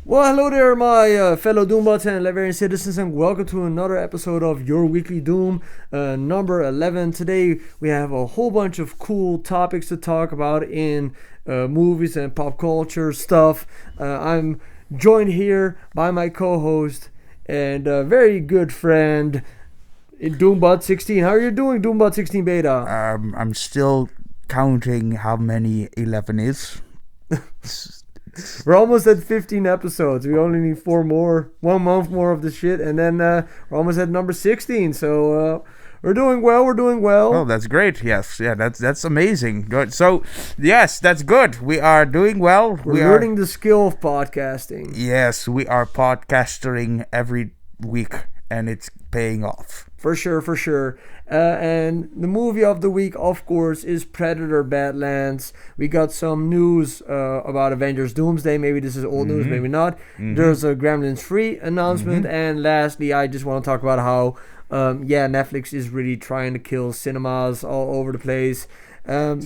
Well, hello there, my fellow Doombots and Latverian citizens, and welcome to another episode of Your Weekly Doom, number 11. Today, we have a whole bunch of cool topics to talk about in movies and pop culture stuff. I'm joined here by my co-host and very good friend, Doombot16. How are you doing, Doombot16 Beta? I'm still counting how many 11 is. We're almost at 15 episodes. We only need 4 more, 1 month more of the shit, and then we're almost at number 16. So we're doing well. Oh, that's great. Yes, yeah, that's amazing. Good. So, yes, that's good. We are doing well. We're learning the skill of podcasting. Yes, we are podcasting every week, and it's paying off. For sure. And the movie of the week, of course, is Predator Badlands. We got some news about Avengers DOOMSDAY. Maybe this is old news, maybe not. There's a Gremlins 3 announcement. And lastly, I just want to talk about how, Netflix is really trying to kill cinemas all over the place. Ready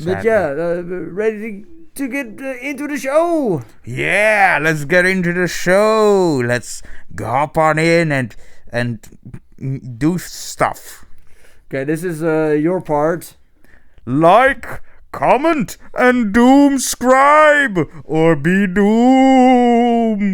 to get into the show. Yeah, let's get into the show. Let's hop on in and do stuff. Okay, this is your part. Like, comment, and doomscribe, or be doomed.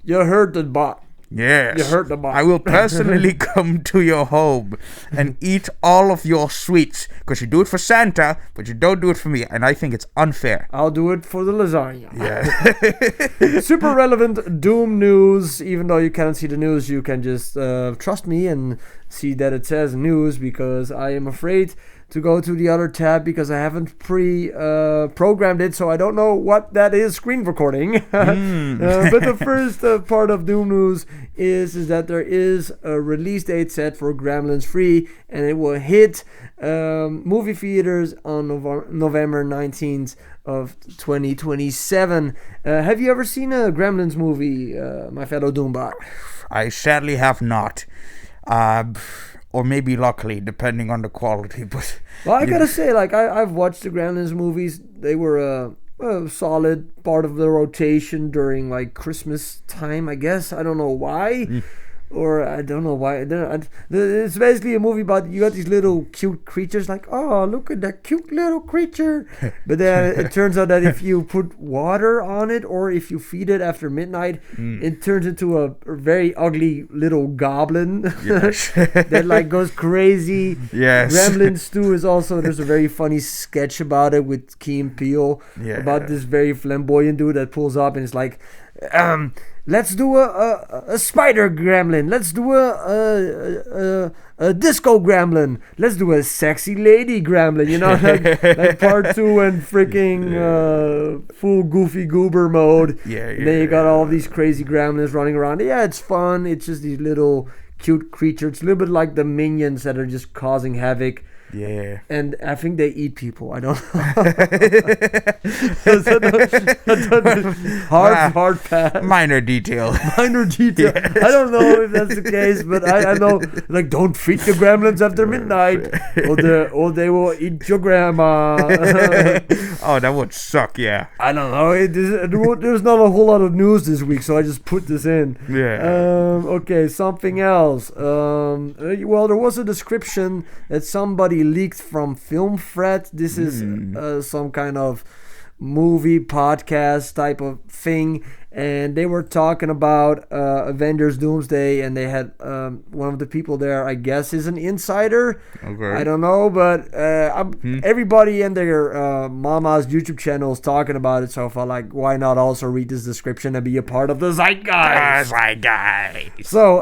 You heard the bot. Yes. You heard the bot. I will personally come to your home and eat all of your sweets. Because you do it for Santa, but you don't do it for me. And I think it's unfair. I'll do it for the lasagna. Yeah. Super relevant Doom news. Even though you can't see the news, you can just trust me and see that it says news, because I am afraid to go to the other tab because I haven't programmed it, so I don't know what that is screen recording. But the first part of Doom News is that there is a release date set for Gremlins 3, and it will hit movie theaters on November 19th of 2027. Have you ever seen a Gremlins movie, my fellow Doombot? I sadly have not. Or maybe luckily, depending on the quality. But well, I gotta say, like, I've watched the Gremlins movies. They were a solid part of the rotation during, like, Christmas time, I guess. I don't know why. Or I don't know why. It's basically a movie about, you got these little cute creatures, like, oh, look at that cute little creature. But then it turns out that if you put water on it, or if you feed it after midnight, it turns into a very ugly little goblin. Yes. That, like, goes crazy. Yes. Gremlins 2 is also, there's a very funny sketch about it with Key and Peele, about this very flamboyant dude that pulls up and is like, let's do a spider gremlin. Let's do a disco gremlin. Let's do a sexy lady gremlin. You know, like part 2 and freaking full goofy goober mode. Then you got all these crazy gremlins running around. Yeah, it's fun. It's just these little cute creatures. It's a little bit like the Minions that are just causing havoc. Yeah. And I think they eat people. I don't know. hard pass. Minor detail. Yes. I don't know if that's the case, but I know, like, don't feed the gremlins after midnight, or they will eat your grandma. Oh, that would suck, yeah. I don't know. There's not a whole lot of news this week, so I just put this in. Yeah. Okay, something else. Well, there was a description that somebody leaked from Film Threat. This is some kind of movie podcast type of thing, and they were talking about Avengers DOOMSDAY, and they had one of the people there, I guess, is an insider. Okay. I don't know, but everybody and their mama's YouTube channel is talking about it, so I felt like, why not also read this description and be a part of the zeitgeist? So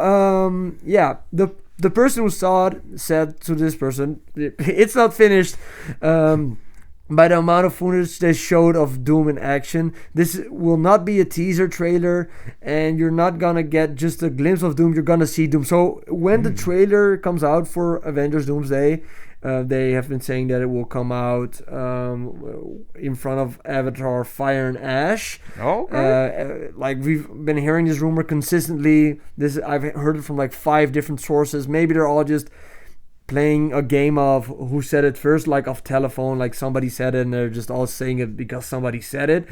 the person who saw it said to this person, it's not finished. By the amount of footage they showed of Doom in action, this will not be a teaser trailer, and you're not gonna get just a glimpse of Doom, you're gonna see Doom. So when the trailer comes out for Avengers DOOMSDAY, they have been saying that it will come out in front of Avatar Fire and Ash. Okay. Like, we've been hearing this rumor consistently. I've heard it from like 5 different sources. Maybe they're all just playing a game of who said it first, like off telephone, like somebody said it and they're just all saying it because somebody said it.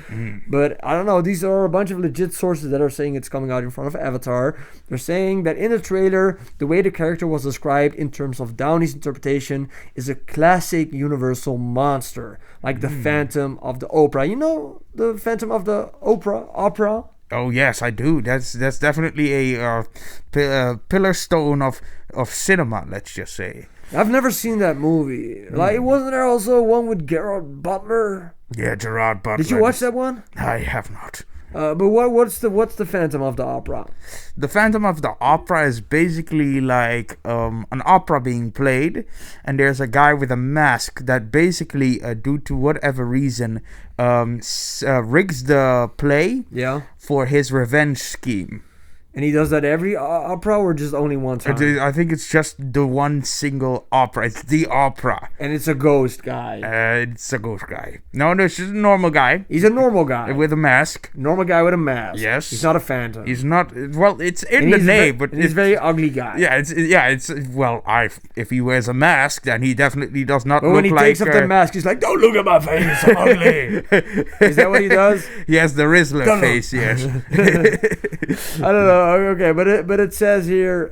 But I don't know, these are a bunch of legit sources that are saying it's coming out in front of Avatar. They're saying that in the trailer, the way the character was described in terms of Downey's interpretation is a classic Universal monster, like the Phantom of the Opera. You know the Phantom of the Opera? Oh yes, I do. That's definitely a pillar stone of cinema. Let's just say. I've never seen that movie. Like, wasn't there also one with Gerard Butler? Yeah, Gerard Butler. Did you watch that one? I have not. But what's the Phantom of the Opera? The Phantom of the Opera is basically like an opera being played, and there's a guy with a mask that basically, due to whatever reason, rigs the play for his revenge scheme. And he does that every opera or just only one time? I think it's just the one single opera. It's the opera. And it's a ghost guy. It's a ghost guy. No, it's just a normal guy. He's a normal guy. With a mask. Normal guy with a mask. Yes. He's not a phantom. He's not... Well, it's in the name, but... He's a very ugly guy. If he wears a mask, then he definitely does not look like... But when he takes off the mask, he's like, don't look at my face, I'm ugly. Is that what he does? He has the Rizzler face, yes. I don't know. Okay, but it says here,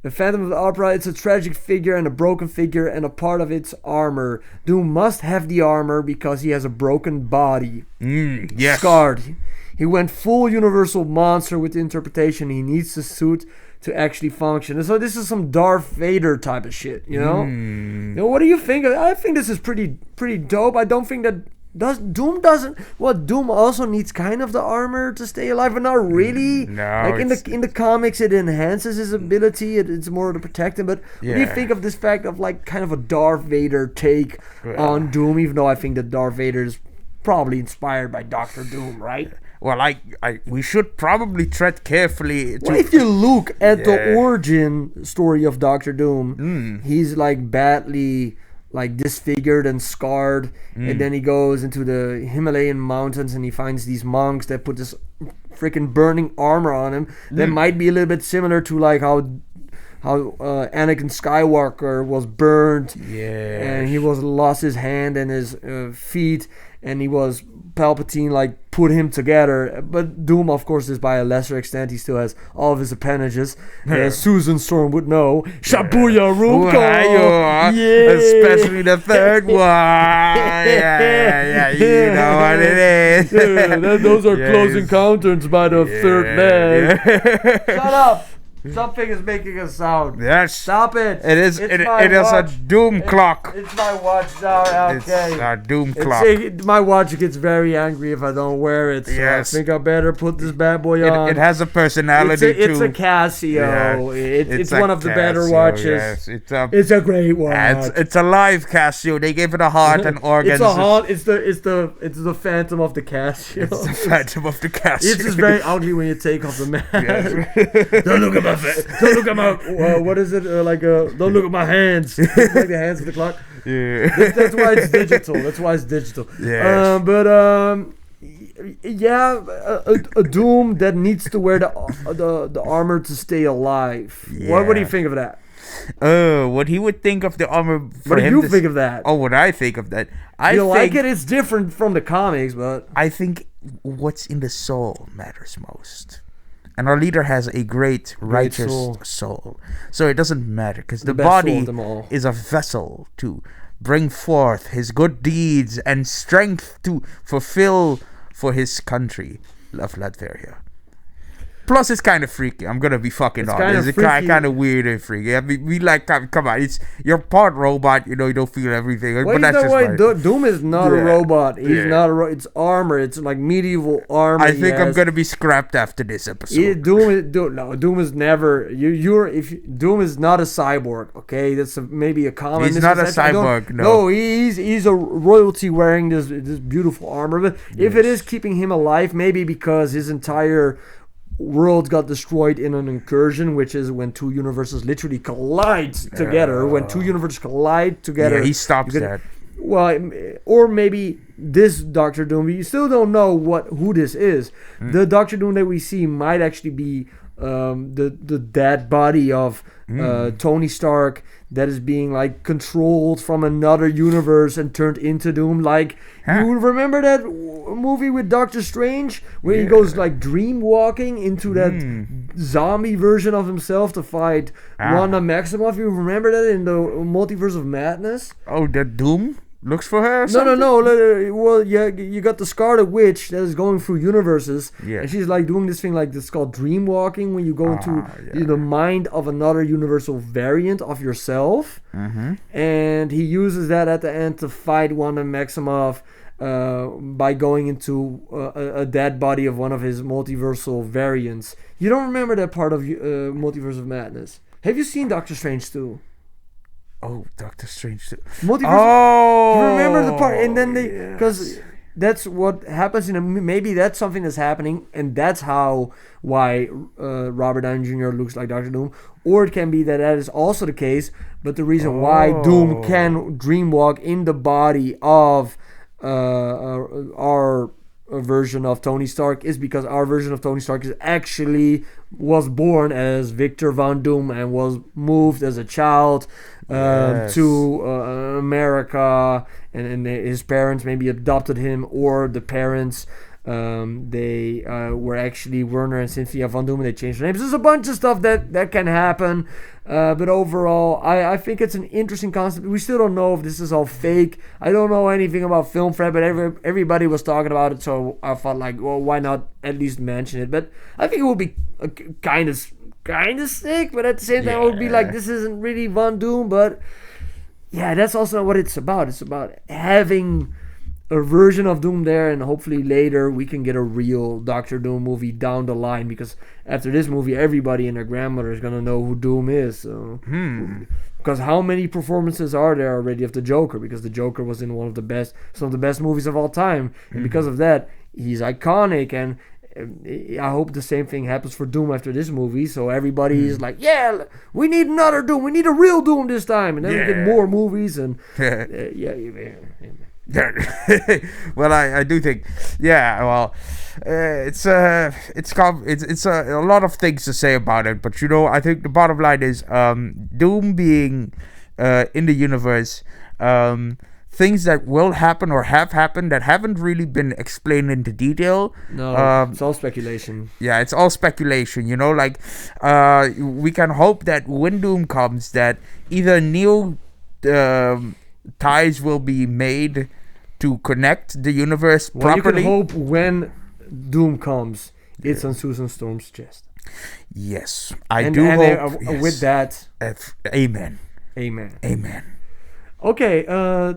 the Phantom of the Opera, it's a tragic figure and a broken figure and a part of its armor. Doom must have the armor because he has a broken body. Yes. Scarred. He went full Universal monster with the interpretation. He needs the suit to actually function. And so this is some Darth Vader type of shit, you know? You know, what do you think? I think this is pretty dope. I don't think that... Doom also needs kind of the armor to stay alive, but not really. No, like in the comics, it enhances his ability. It's more to protect him. But what do you think of this fact of like kind of a Darth Vader take on Doom? Even though I think that Darth Vader is probably inspired by Doctor Doom, right? Well, we should probably tread carefully. Well, if you look at the origin story of Doctor Doom, he's like badly like disfigured and scarred, and then he goes into the Himalayan mountains and he finds these monks that put this freaking burning armor on him that might be a little bit similar to like how Anakin Skywalker was burned, and he lost his hand and his feet, and he was Palpatine like put him together. But Doom, of course, is by a lesser extent. He still has all of his appendages. As Susan Storm would know, Shabuya Rumko, especially the third one. You know what it is. Those are close encounters by the third man. Shut up. Something is making a sound. Yes. Stop it. It is a Doom clock. It's my watch now. Okay. It's a Doom clock. My watch gets very angry if I don't wear it. So I think I better put this bad boy on. It has a personality too. It's a Casio. It's one of the better watches. Yes. It's a great watch. It's a live Casio. They gave it a heart and organs. It's the Phantom of the Casio. It's the Phantom of the Casio. It's just very ugly when you take off the mask. Don't look at my face. Don't look at my what is it? Don't look at my hands. Like the hands of the clock. Yeah. That's why it's digital. Yes. A Doom that needs to wear the armor to stay alive. Yeah. What do you think of that? What he would think of the armor. What do you think of that? Oh, what I think of that? You like it? It's different from the comics, but I think what's in the soul matters most. And our leader has a great righteous soul. So it doesn't matter, because the body is a vessel to bring forth his good deeds and strength to fulfill for his country of Latveria. Plus, it's kind of freaky. I'm gonna be fucking honest. It's kind of weird and freaky. I mean, we like, come on, you're part robot. You know, you don't feel everything. Well, but that's just Doom is not a robot. He's not a It's armor. It's like medieval armor. I think I'm gonna be scrapped after this episode. Doom is never. Doom is not a cyborg. Okay, that's maybe a common. He's not a cyborg. No, he's a royalty wearing this beautiful armor. But if it is keeping him alive, maybe because his entire world got destroyed in an incursion, which is when two universes literally collide together. When two universes collide together, he stops that. Well, or maybe this Doctor Doom, you still don't know who this is. The Doctor Doom that we see might actually be the dead body of Tony Stark that is being like controlled from another universe and turned into Doom. Like, you remember that movie with Doctor Strange where he goes like dream walking into that zombie version of himself to fight Wanda Maximoff? You remember that in the Multiverse of Madness? Oh, that Doom looks for her? No. Well, yeah, you got the Scarlet Witch that is going through universes, and she's like doing this thing like this called dream walking, when you go into the mind of another universal variant of yourself, and he uses that at the end to fight Wanda Maximoff by going into a dead body of one of his multiversal variants. You don't remember that part of Multiverse of Madness? Have you seen Doctor Strange 2? Oh, Doctor Strange. Multiverse. You remember the part, and then because that's what happens in a maybe that's something that's happening, and that's why Robert Downey Jr. looks like Doctor Doom, or it can be that is also the case, but the reason why Doom can dreamwalk in the body of our version of Tony Stark is because our version of Tony Stark was born as Victor Von Doom and was moved as a child to America, and his parents maybe adopted him, or the parents they were actually Werner and Cynthia Von Doom and they changed their names. There's a bunch of stuff that can happen, but overall I think it's an interesting concept. We still don't know if this is all fake. I don't know anything about Film Fred, but everybody was talking about it, so I felt like, well, why not at least mention it? But I think it would be kind of sick, but at the same time it would be like, this isn't really Von Doom, but yeah, that's also what it's about. It's about having a version of Doom there, and hopefully later we can get a real Doctor Doom movie down the line, because after this movie everybody and their grandmother is gonna know who Doom is. So because how many performances are there already of the Joker? Because the Joker was in some of the best movies of all time, and because of that he's iconic, and I hope the same thing happens for Doom after this movie, so everybody is like, yeah, we need another Doom, we need a real Doom this time, and then we get more movies, and well, I do think, it's a lot of things to say about it, but I think the bottom line is Doom being in the universe, things that will happen or have happened that haven't really been explained into detail. No, it's all speculation. Yeah, it's all speculation. We can hope that when Doom comes, that either new ties will be made to connect the universe properly. Well, you can hope when Doom comes, it's on Susan Storm's chest. Yes, I do hope. With that, amen. Okay,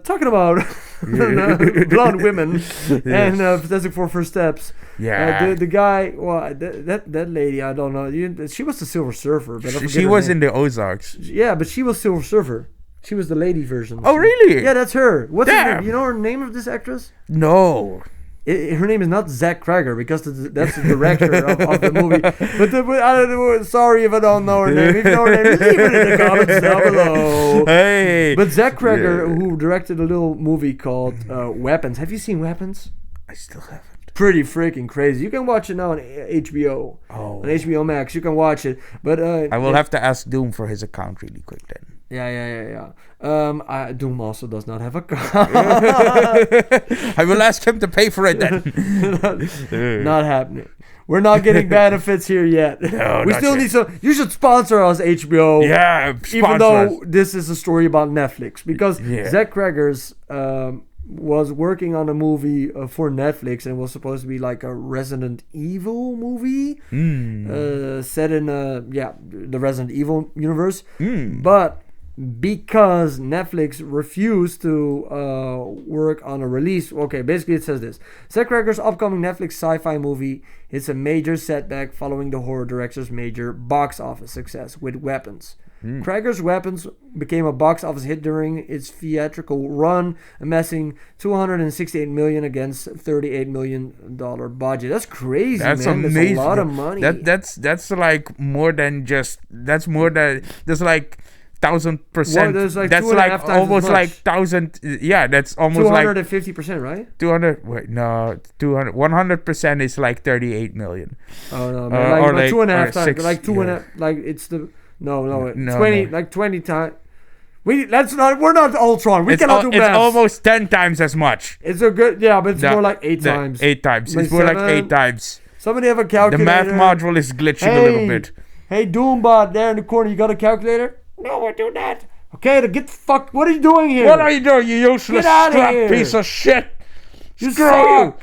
talking about blonde women and Fantastic Four First Steps. Yeah, the guy, that lady, I don't know. She was the Silver Surfer, but she was in the Ozarks. Yeah, but she was Silver Surfer. She was the lady version. Oh, really? Yeah, that's her. What's her name? You know her name of this actress? No. Her name is not Zach Cregger, because that's the director of the movie. But I don't know. Sorry if I don't know her name. If you know her name, leave it in the comments down below. Hey. But Zach Cregger, who directed a little movie called Weapons. Have you seen Weapons? I still haven't. Pretty freaking crazy. You can watch it now on HBO. Oh. On HBO Max, you can watch it. But I will have to ask Doom for his account really quick then. Yeah. Doom also does not have a car. I will ask him to pay for it then. Not happening. We're not getting benefits here yet. No, we still need some. You should sponsor us, HBO. Yeah, even though this is a story about Netflix, because Zach Cregger's was working on a movie for Netflix, and was supposed to be like a Resident Evil movie set in the Resident Evil universe, but because Netflix refused to work on a release. Okay, basically it says this: Zach Cregger's upcoming Netflix sci-fi movie hits a major setback following the horror director's major box office success with Weapons. Cregger's Weapons became a box office hit during its theatrical run, amassing $268 million against $38 million budget. That's crazy, that's man. Amazing. That's a lot of money. That's like more than just. That's like 1,000%. There's like that's 2.5 like times almost as like much. 1,000. Yeah, that's almost 250%, right? 200. Wait, no, 200. 100% is like 38 million. Oh no, man. Like 2.5 times. 6, Like 2.5. Like it's the no, 20. Like 20 times. We're not Ultron. We cannot do math. It's almost 10 times as much. It's a good, but it's more like 8 times. 8 times. It's more like 8 times. Somebody have a calculator. The math module is glitching a little bit. Hey, Doombot, there in the corner, you got a calculator? No, I do not. Okay, to get the fuck. What are you doing here? What are you doing, you useless scrap piece of shit? Screw you.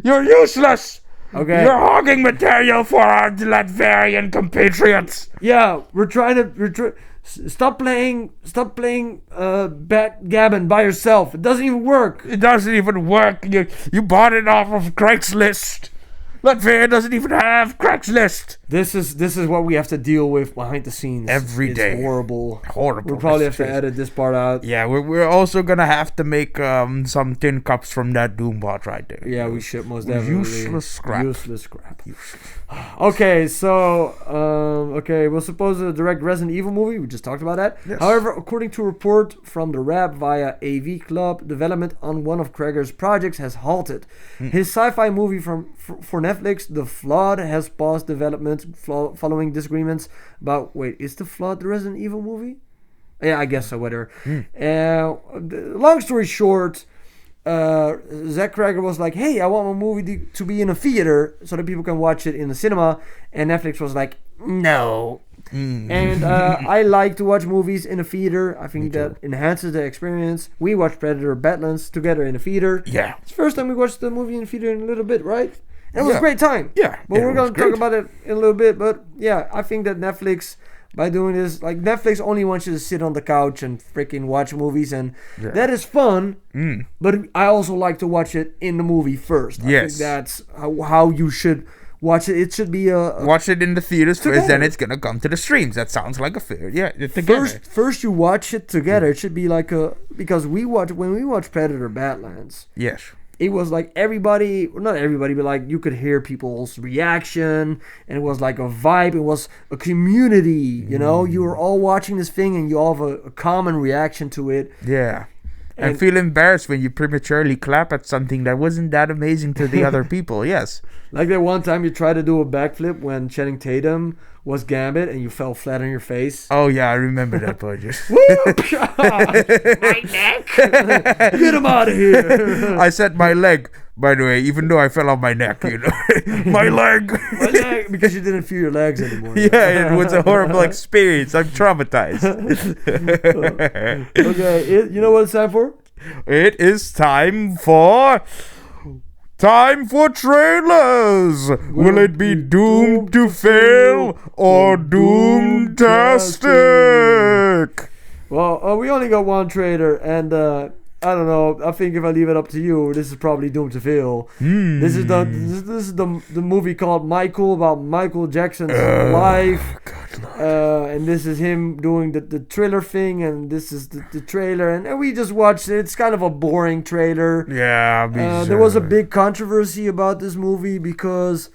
You're useless. Okay. You're hogging material for our Latverian compatriots. Yeah, we're trying to. Stop playing backgammon by yourself. It doesn't even work. It doesn't even work. You bought it off of Craigslist. Latvia doesn't even have Craigslist. This is what we have to deal with behind the scenes every day. It's horrible. Horrible. We'll probably have to edit this part out. Yeah, we're also gonna have to make some tin cups from that Doombot right there. Yeah, we should most definitely. Useless scrap. Okay, so we're supposed to direct Resident Evil movie. We just talked about that. Yes. However, according to a report from the Rap via AV Club, development on one of Kreger's projects has halted. His sci-fi movie for Netflix, The Flood, has paused development following disagreements about. Wait, is The Flood the Resident Evil movie? Yeah, I guess so. Whatever. Long story short. Zach Kreger was like, hey, I want my movie to be in a theater so that people can watch it in the cinema, and Netflix was like, no. And I like to watch movies in a theater. I think that enhances the experience. We watched Predator Badlands together in a theater. Yeah, it's the first time we watched the movie in a theater in a little bit, right? And it was a great time. Yeah, but we're going to talk about it in a little bit. But yeah, I think that Netflix, by doing this, like, Netflix only wants you to sit on the couch and freaking watch movies, and that is fun. But I also like to watch it in the movie first. I think that's how you should watch it. It should be watch it in the theaters first, then it's gonna come to the streams. That sounds like a fair. Yeah, first you watch it together. It should be like because when we watch Predator Badlands. Yes. It was like not everybody, but like you could hear people's reaction, and it was like a vibe. It was a community, you know. You were all watching this thing, and you all have a common reaction to it. Yeah, and feel embarrassed when you prematurely clap at something that wasn't that amazing to the other people. Yes, like that one time you tried to do a backflip when Channing Tatum was Gambit, and you fell flat on your face. Oh yeah, I remember that part. My neck! Get him out of here! I said my leg, by the way, even though I fell on my neck, you know. My leg, because you didn't feel your legs anymore. Yeah, it was a horrible experience. I'm traumatized. Okay, you know what it's time for? It is time for trailers. Will it be doomed to fail or doomtastic? Well, we only got one trailer, and I don't know. I think if I leave it up to you, this is probably doomed to fail. This is the movie called Michael, about Michael Jackson's life. And this is him doing the trailer thing, and this is the trailer, and we just watched it. It's kind of a boring trailer. Yeah, there was a big controversy about this movie because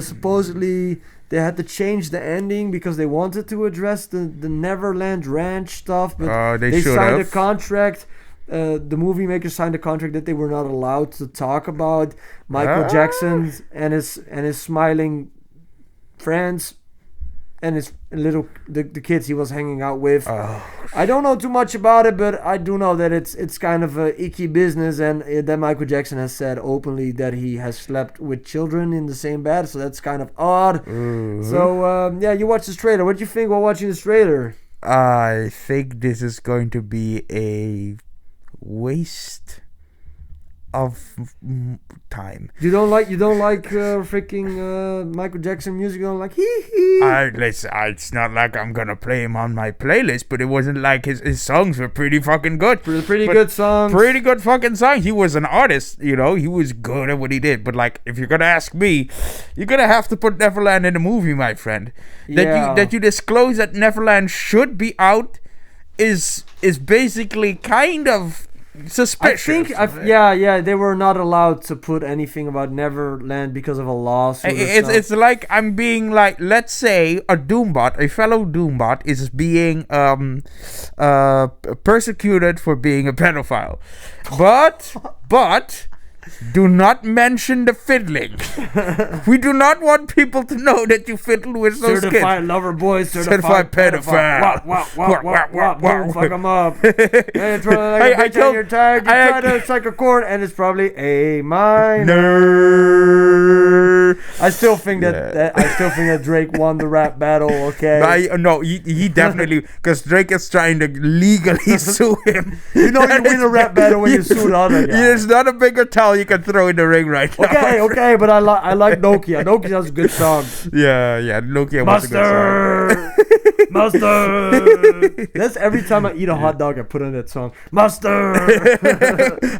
supposedly they had to change the ending because they wanted to address the Neverland Ranch stuff, but they signed a contract. The movie makers signed a contract that they were not allowed to talk about Michael Jackson and his smiling friends and his the kids he was hanging out with. I don't know too much about it, but I do know that it's kind of a icky business, and that Michael Jackson has said openly that he has slept with children in the same bed, so that's kind of odd. So you watch this trailer. What do you think while watching this trailer? I think this is going to be a waste of time. You don't like freaking Michael Jackson music. You don't like it's not like I'm gonna play him on my playlist, but it wasn't like his songs were pretty fucking good. Pretty good songs. Pretty good fucking song. He was an artist, you know. He was good at what he did. But like, if you're gonna ask me, you're gonna have to put Neverland in the movie, my friend. That you disclose that Neverland should be out is basically kind of suspicious. They were not allowed to put anything about Neverland because of a lawsuit. It's like I'm being like, let's say a fellow Doombot is being persecuted for being a pedophile, but do not mention the fiddling. We do not want people to know that you fiddle with those kids. Certified lover boy, certified pedophile. Wow. Fuck them up. You're tired. You try to strike a chord, and it's probably A minor. I still think that Drake won the rap battle. Okay. No, he definitely, because Drake is trying to legally sue him. You win a rap battle when you sue the other guy. There's not a bigger towel you can throw in the ring right now. Okay, but I like Nokia. Nokia has a good song. Yeah, Nokia was a good song. Mustard. That's every time I eat a hot dog, I put in that song. Mustard.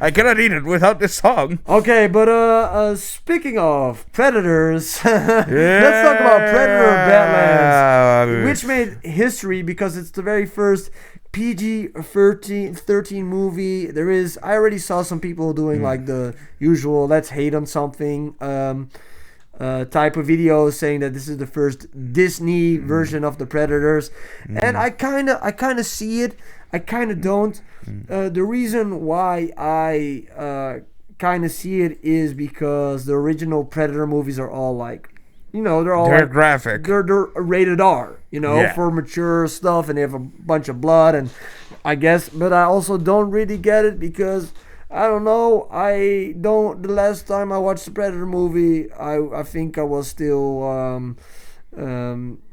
I cannot eat it without this song. Okay, but speaking of Predators, let's talk about Predator Badlands, which made history because it's the very first PG-13 movie. I already saw some people doing like the usual let's hate on something type of videos saying that this is the first Disney version of the Predators, and I kind of see it. I kind of don't. The reason why I kind of see it is because the original Predator movies are all like, they're graphic. They're rated R, for mature stuff, and they have a bunch of blood, and I guess, but I also don't really get it because I don't know. The last time I watched the Predator movie, I think I was still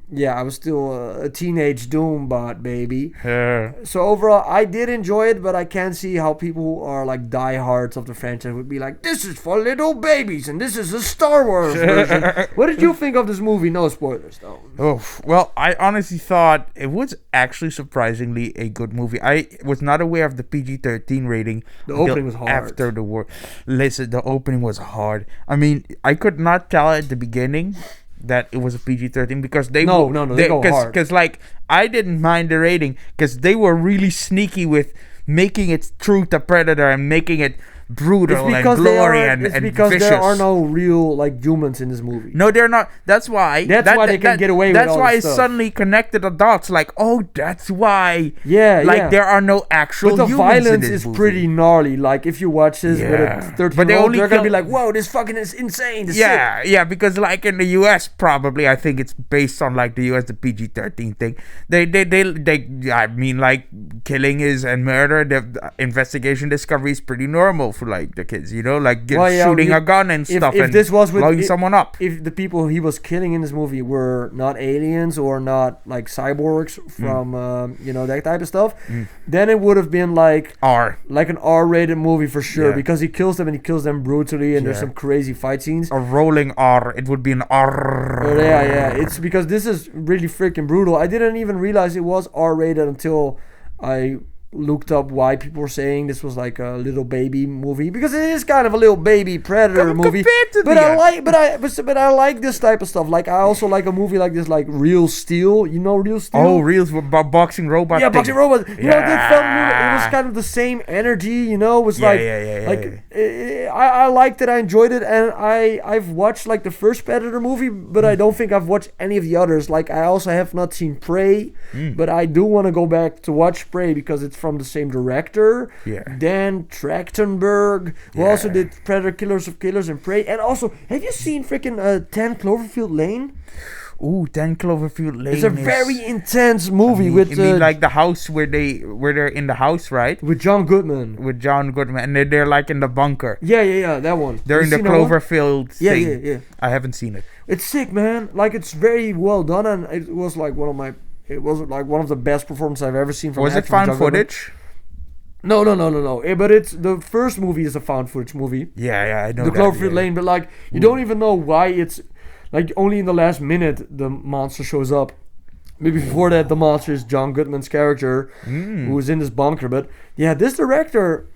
I was still a teenage Doombot baby. So overall, I did enjoy it, but I can see how people who are like diehards of the franchise would be like, this is for little babies, and this is a Star Wars version. What did you think of this movie? No spoilers, though. Oh, well, I honestly thought it was actually surprisingly a good movie. I was not aware of the PG-13 rating. The opening was hard. After the war. Listen, the opening was hard. I mean, I could not tell at the beginning that it was a PG-13 because they go hard. Because like I didn't mind the rating because they were really sneaky with making it true to Predator and making it brutal and gory and vicious. It's because there are no real like humans in this movie. No, they're not. That's why. They can get away with all this stuff. That's why it suddenly connected the dots. Like, oh, that's why. Yeah, there are no actual humans in this movie. But the violence is pretty gnarly. Like, if you watch this with a 13-year-old, they're going to be like, whoa, this fucking is insane. Yeah, because like in the US, probably, I think it's based on like the US, the PG-13 thing. They I mean, like, killing and murder, the investigation discovery is pretty normal for like the kids, shooting a gun and stuff and blowing someone up. If the people he was killing in this movie were not aliens or not like cyborgs from that type of stuff, then it would have been like an R-rated movie for sure, because he kills them and he kills them brutally, and there's some crazy fight scenes. A rolling R. It would be an R. But yeah. It's because this is really freaking brutal. I didn't even realize it was R-rated until I looked up why people were saying this was like a little baby movie, because it is kind of a little baby Predator movie. But I like this type of stuff. Like I also like a movie like this, like Real Steel. Real Steel? Oh, Real boxing robot. Yeah, boxing robot. That felt it was kind of the same energy. It was I liked it. I enjoyed it, and I've watched like the first Predator movie, but I don't think I've watched any of the others. Like I also have not seen Prey, but I do want to go back to watch Prey because it's from the same director, Dan Trachtenberg, who also did Predator Killers of Killers and Prey. And also, have you seen freaking 10 Cloverfield Lane? Ooh, 10 Cloverfield Lane. It's a very intense movie. You mean like the house where they're in the house, right? With John Goodman. And they're like in the bunker. Yeah, that one. They're in the Cloverfield thing. Yeah. I haven't seen it. It's sick, man. Like it's very well done, and it was like one of the best performances I've ever seen from. Was it found footage? No. But it's the first movie is a found footage movie. Yeah, I know. The Cloverfield Lane, but like you don't even know why it's like only in the last minute the monster shows up. Maybe before that the monster is John Goodman's character who was in this bunker. But yeah, this director,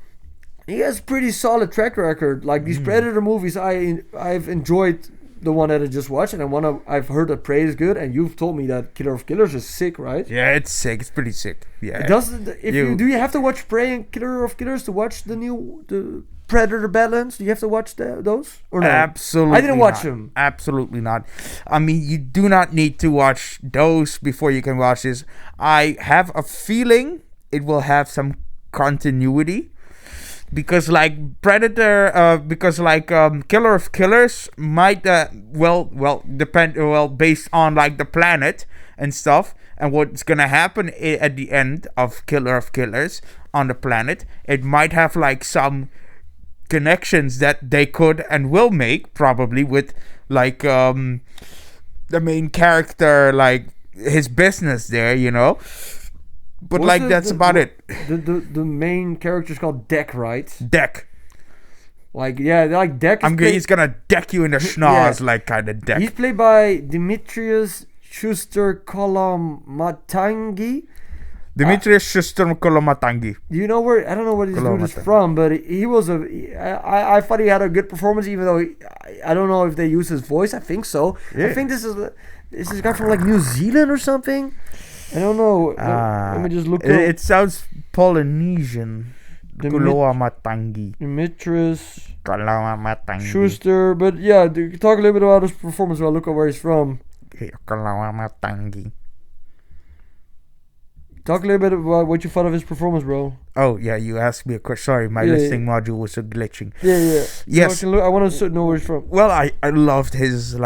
he has pretty solid track record. Like these Predator movies, I've enjoyed the one that I just watched, and I've heard that Prey is good, and you've told me that Killer of Killers is sick, right? Yeah, it's sick. It's pretty sick. Yeah. Do you have to watch Prey and Killer of Killers to watch the Predator Badlands? Do you have to watch those or no? Absolutely. I didn't watch them. Absolutely not. I mean, you do not need to watch those before you can watch this. I have a feeling it will have some continuity. Because Predator, Killer of Killers might depend based on the planet and stuff, and what's gonna happen at the end of Killer of Killers on the planet. It might have some connections that they could and will make probably with the main character, his business there, But that's about it. The main character is called Deck, right? Deck. Deck. He's gonna deck you in the schnoz, kind of Deck. He's played by Demetrius Schuster Kolomatangi. Demetrius Schuster Kolomatangi. You know where? I don't know where this dude is from, but he was I thought he had a good performance, even though I don't know if they use his voice. I think so. Yeah. I think this is a guy from New Zealand or something. I don't know. Let me just look up. It sounds Polynesian. Kolomatangi. Demetrius Kolomatangi. Schuster. But yeah, talk a little bit about his performance while I look at where he's from. Kolomatangi. Talk a little bit about what you thought of his performance, bro. Oh, yeah, you asked me a question. Sorry, my listening module was glitching. Yeah. Yes. I want to know where he's from. Well, I loved his,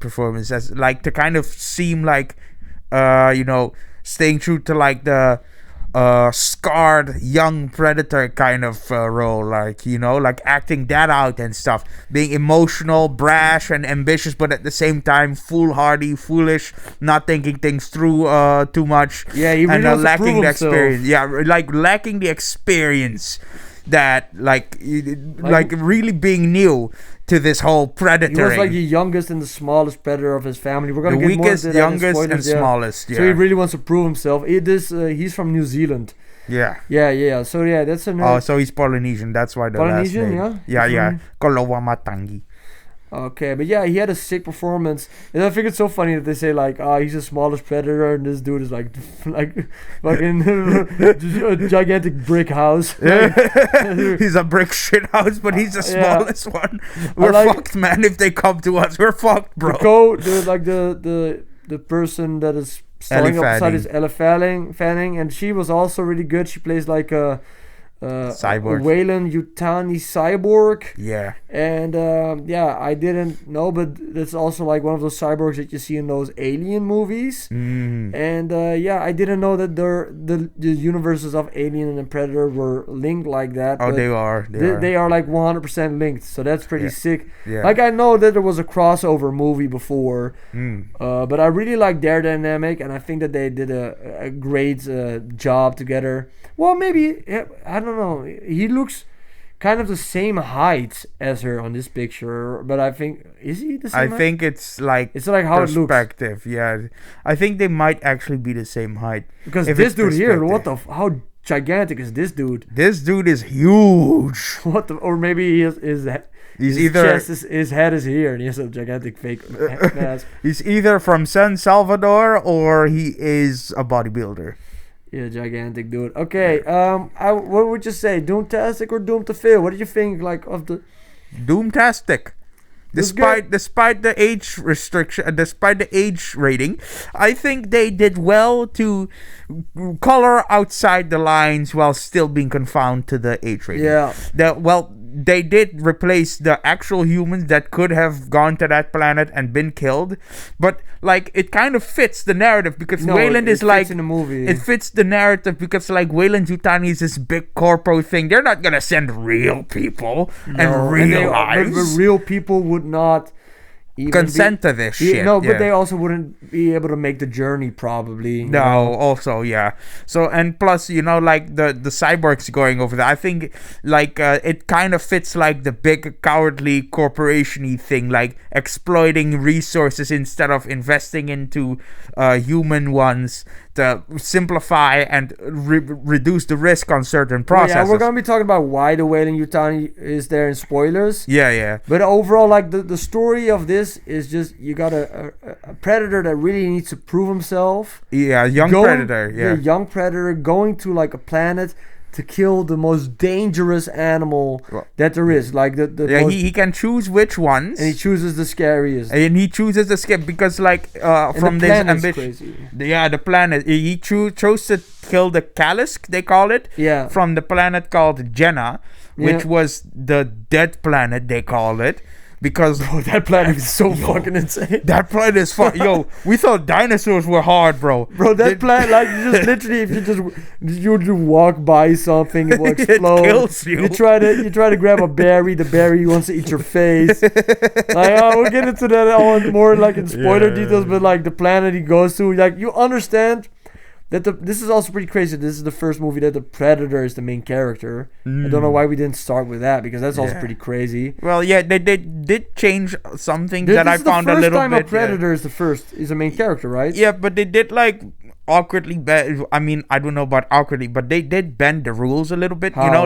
performance. As, to kind of seem staying true to the scarred young Predator kind of role, acting that out and stuff, being emotional, brash, and ambitious, but at the same time foolhardy, foolish, not thinking things through too much. Yeah, he really and lacking the himself. experience. Yeah, lacking the experience that really being new to this whole Predator. He was the youngest and the smallest Predator of his family. We're gonna the get weakest, more into that youngest, and smallest. Yeah. So he really wants to prove himself. He's from New Zealand. Yeah. Yeah. So yeah, that's a. Oh, so he's Polynesian. That's why the Polynesian, last name. Yeah. Kolomatangi. Okay, but yeah, he had a sick performance, and I think it's so funny that they say he's the smallest Predator, and this dude is fucking a gigantic brick house. He's a brick shit house, but he's the smallest one. We're fucked, man. If they come to us, we're fucked, bro. The person that is standing up beside is Ella Fanning, and she was also really good. She plays a cyborg, Wayland Yutani cyborg. Yeah. And I didn't know, but it's also one of those cyborgs that you see in those Alien movies. And I didn't know that the universes of Alien and Predator were linked like that. Oh, they are. They are 100% linked, so that's pretty sick. Yeah. I know that there was a crossover movie before, but I really like their dynamic, and I think that they did a great job together. Well, maybe, I don't know. He looks kind of the same height as her on this picture, but I think, is he the same height? I think it's how it looks. Perspective, yeah. I think they might actually be the same height. Because this dude here, how gigantic is this dude? This dude is huge. Or maybe his head is here and he has a gigantic fake mask. He's either from San Salvador or he is a bodybuilder. Yeah, gigantic dude. Okay, what would you say? Doomtastic or Doom to fail? What do you think of the Doomtastic? Despite the age restriction, despite the age rating, I think they did well to color outside the lines while still being confined to the age rating. Yeah. They did replace the actual humans that could have gone to that planet and been killed, but it kind of fits the narrative because Wayland is in the movie. It fits the narrative because Wayland Yutani is this big corpo thing. They're not gonna send real people and real lives. But real people would not even consent to this shit. No, but they also wouldn't be able to make the journey probably. No, also, yeah. So, and plus, the cyborgs going over there, I think, it kind of fits, the big cowardly corporation-y thing, exploiting resources instead of investing into human ones to simplify and reduce the risk on certain processes. Yeah, we're gonna be talking about why the Wailing Yutani is there in spoilers. Yeah. But overall, like the story of this is just you got a predator that really needs to prove himself. Yeah, young predator. Yeah, young predator going to like a planet to kill the most dangerous animal that there is. Like he can choose which ones, and he chooses the scariest. And he chooses the scare because like from this ambition. Yeah, the planet. He chose to kill the Kalisk, they call it. Yeah. From the planet called Jenna, which was the dead planet, they call it. Because that planet is so fucking insane. That planet is Yo, we thought dinosaurs were hard, bro. Bro, that planet, like, you just literally, if you walk by something, it will explode. It kills you. You try to grab a berry, the berry wants to eat your face. Like, we'll get into that all more like in spoiler details, but like the planet he goes to, like, you understand that this is also pretty crazy. This is the first movie that the Predator is the main character. I don't know why we didn't start with that, because that's also pretty crazy. Well, yeah, they did change something that I found a little bit. This is the first time a Predator is the main character, right? Yeah, but they did like awkwardly I mean, I don't know about awkwardly, but they did bend the rules a little bit. How? You know,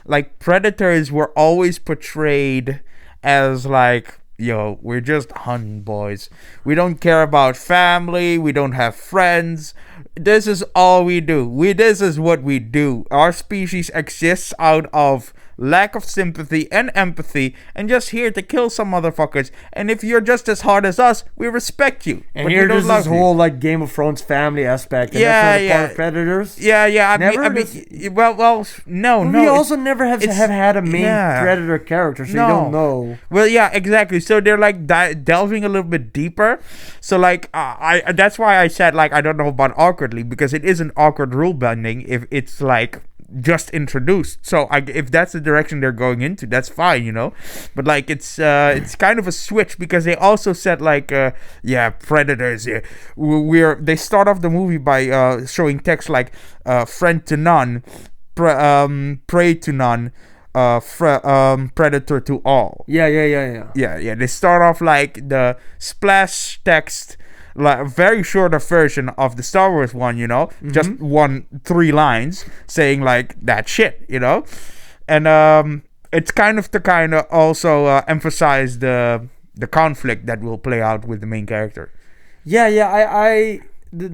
like predators were always portrayed as like, yo, we're just hunting boys. We don't care about family. We don't have friends. This is all we do. This is what we do. Our species exists out of lack of sympathy and empathy, and just here to kill some motherfuckers. And if you're just as hard as us, we respect you. And here there's this whole like Game of Thrones family aspect. And that's not part of Predators. Yeah. I mean, well, no. We also never have had a main Predator character, so you don't know. Well, yeah, exactly. So they're like delving a little bit deeper. So like, that's why I said like I don't know about awkwardly, because it is an awkward rule bending if it's like just introduced. So if that's the direction they're going into, that's fine, you know. But like it's kind of a switch, because they also said like predators. Yeah, they start off the movie by showing text like friend to none, prey to none, predator to all. Yeah. They start off like the splash text, like a very shorter version of the Star Wars one, you know, just 3 lines saying like that shit, you know, and it's kind of also emphasize the conflict that will play out with the main character. The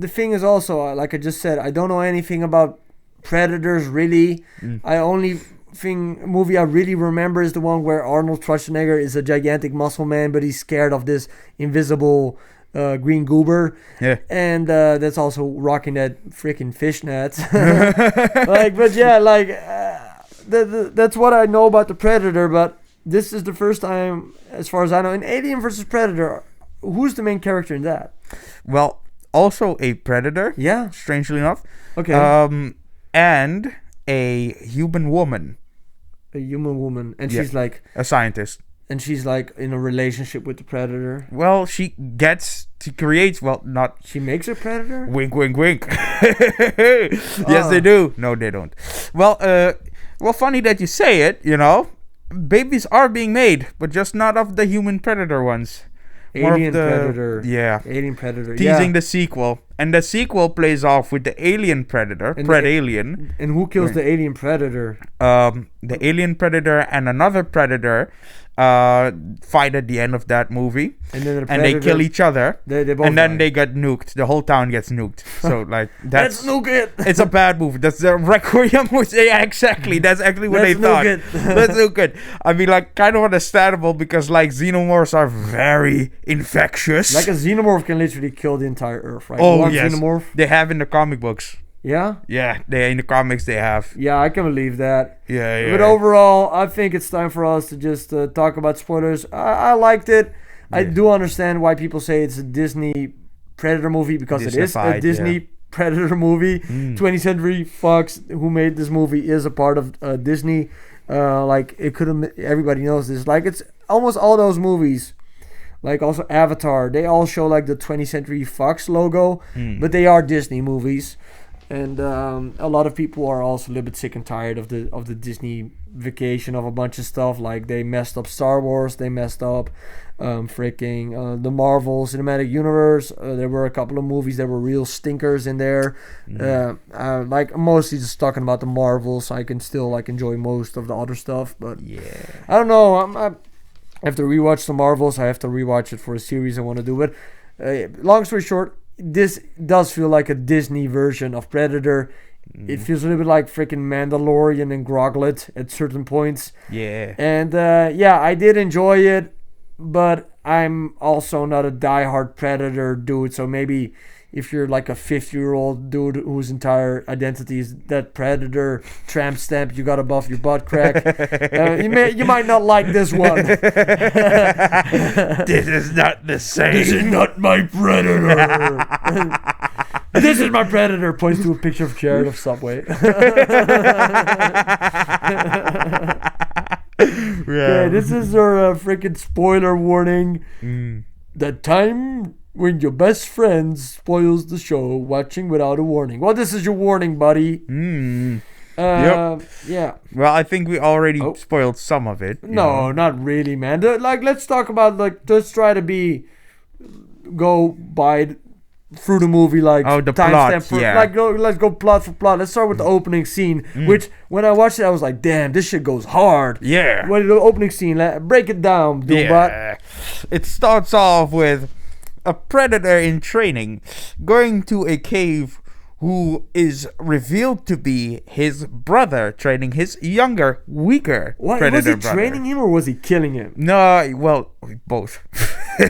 thing is also, like I just said, I don't know anything about Predators really. Movie I really remember is the one where Arnold Schwarzenegger is a gigantic muscle man, but he's scared of this invisible green goober, and that's also rocking that freaking fishnet. That's what I know about the Predator. But this is the first time, as far as I know, in Alien vs Predator. Who's the main character in that? Well, also a predator. Yeah, strangely enough. Okay. And a human woman. And she's like a scientist. And she's like in a relationship with the Predator. Well, she creates. She makes a Predator? Wink, wink, wink. Yes, they do. No, they don't. Well, funny that you say it, you know. Babies are being made, but just not of the human Predator ones. Alien Predator. Yeah. Alien Predator. Teasing the sequel. And the sequel plays off with the Alien Predator, Alien. And who kills the Alien Predator? The Alien Predator and another Predator fight at the end of that movie, and then they kill each other, they both and then they get nuked. The whole town gets nuked. So like that's no good. It's a bad movie. That's the Requiem. Yeah, exactly. That's actually what they thought. That's no good. I mean, like, kind of understandable, because like xenomorphs are very infectious. Like a xenomorph can literally kill the entire Earth, right? Oh, yes. Xenomorph. They have in the comic books. Yeah? Yeah, in the comics they have. Yeah, I can believe that. Yeah. But overall, I think it's time for us to just talk about spoilers. I liked it. Yeah. I do understand why people say it's a Disney Predator movie, because it is a Disney Predator movie. 20th Century Fox, who made this movie, is a part of Disney. Everybody knows this. Like, it's almost all those movies. Like also Avatar, they all show like the 20th Century Fox logo, but they are Disney movies. And a lot of people are also a little bit sick and tired of the Disney vacation of a bunch of stuff. Like they messed up Star Wars, they messed up the Marvel Cinematic Universe. There were a couple of movies that were real stinkers in there. Like I'm mostly just talking about the Marvels. I can still like enjoy most of the other stuff, but Yeah. I don't know. I have to rewatch the Marvels. I have to rewatch it for a series I want to do. But long story short, this does feel like a Disney version of Predator. It feels a little bit like freaking Mandalorian and Groglet at certain points. Yeah. And I did enjoy it, but I'm also not a diehard Predator dude. So maybe if you're like a 50-year-old dude whose entire identity is that Predator tramp stamp you got above your butt crack, you might not like this one. This is not the same. This is not my Predator. This is my Predator. Points to a picture of Jared of Subway. Yeah, this is our freaking spoiler warning. The time when your best friend spoils the show watching without a warning. Well, this is your warning, buddy. Yep. Yeah. Well, I think we already spoiled some of it. No, not really, man. Let's talk about let's try to go by through the movie the plot. Let's go plot for plot. Let's start with the opening scene, which when I watched it, I was like, damn, this shit goes hard. Yeah. Well, the opening scene, break it down, Doombot. Yeah. It starts off with a predator in training going to a cave who is revealed to be his brother, training his younger, weaker predator was he brother. training him or was he killing him? No, well, both.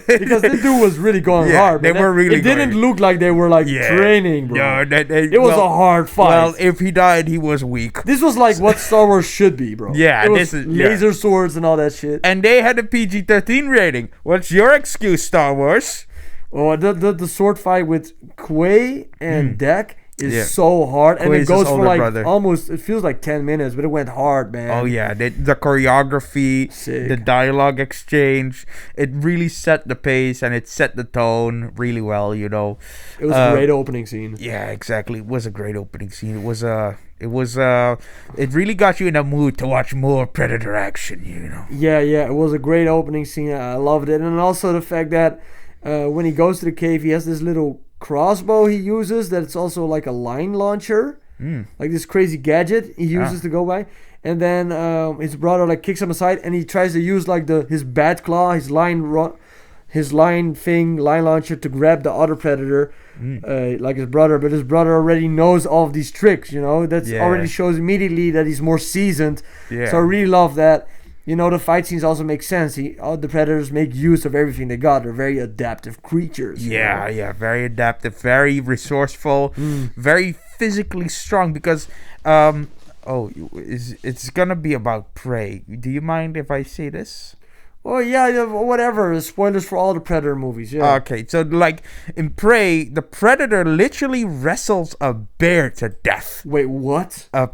Because this dude was really going hard. They were really It didn't look like they were training, bro. No, it was a hard fight. Well, if he died, he was weak. This was like what Star Wars should be, bro. Yeah, it was laser swords and all that shit. And they had a PG-13 rating. What's your excuse, Star Wars? Oh, the sword fight with Quay and Dak is so hard, and it goes for almost. It feels like 10 minutes, but it went hard, man. Oh yeah, the choreography, the dialogue exchange, it really set the pace and it set the tone really well. It was a great opening scene. Yeah, exactly. It was a great opening scene. It really got you in a mood to watch more Predator action. Yeah, it was a great opening scene. I loved it, and also the fact that. When he goes to the cave, he has this little crossbow he uses that's also like a line launcher, like this crazy gadget he uses to go by. And then his brother kicks him aside, and he tries to use his bat claw, his line launcher to grab the other predator, like his brother. But his brother already knows all of these tricks. That already shows immediately that he's more seasoned. Yeah. So I really love that. The fight scenes also make sense. The predators make use of everything they got. They're very adaptive creatures. Yeah, very adaptive, very resourceful, very physically strong. Because, it's gonna be about prey. Do you mind if I say this? Oh yeah, whatever. Spoilers for all the Predator movies. Yeah. Okay, so in Prey, the predator literally wrestles a bear to death. Wait, what? A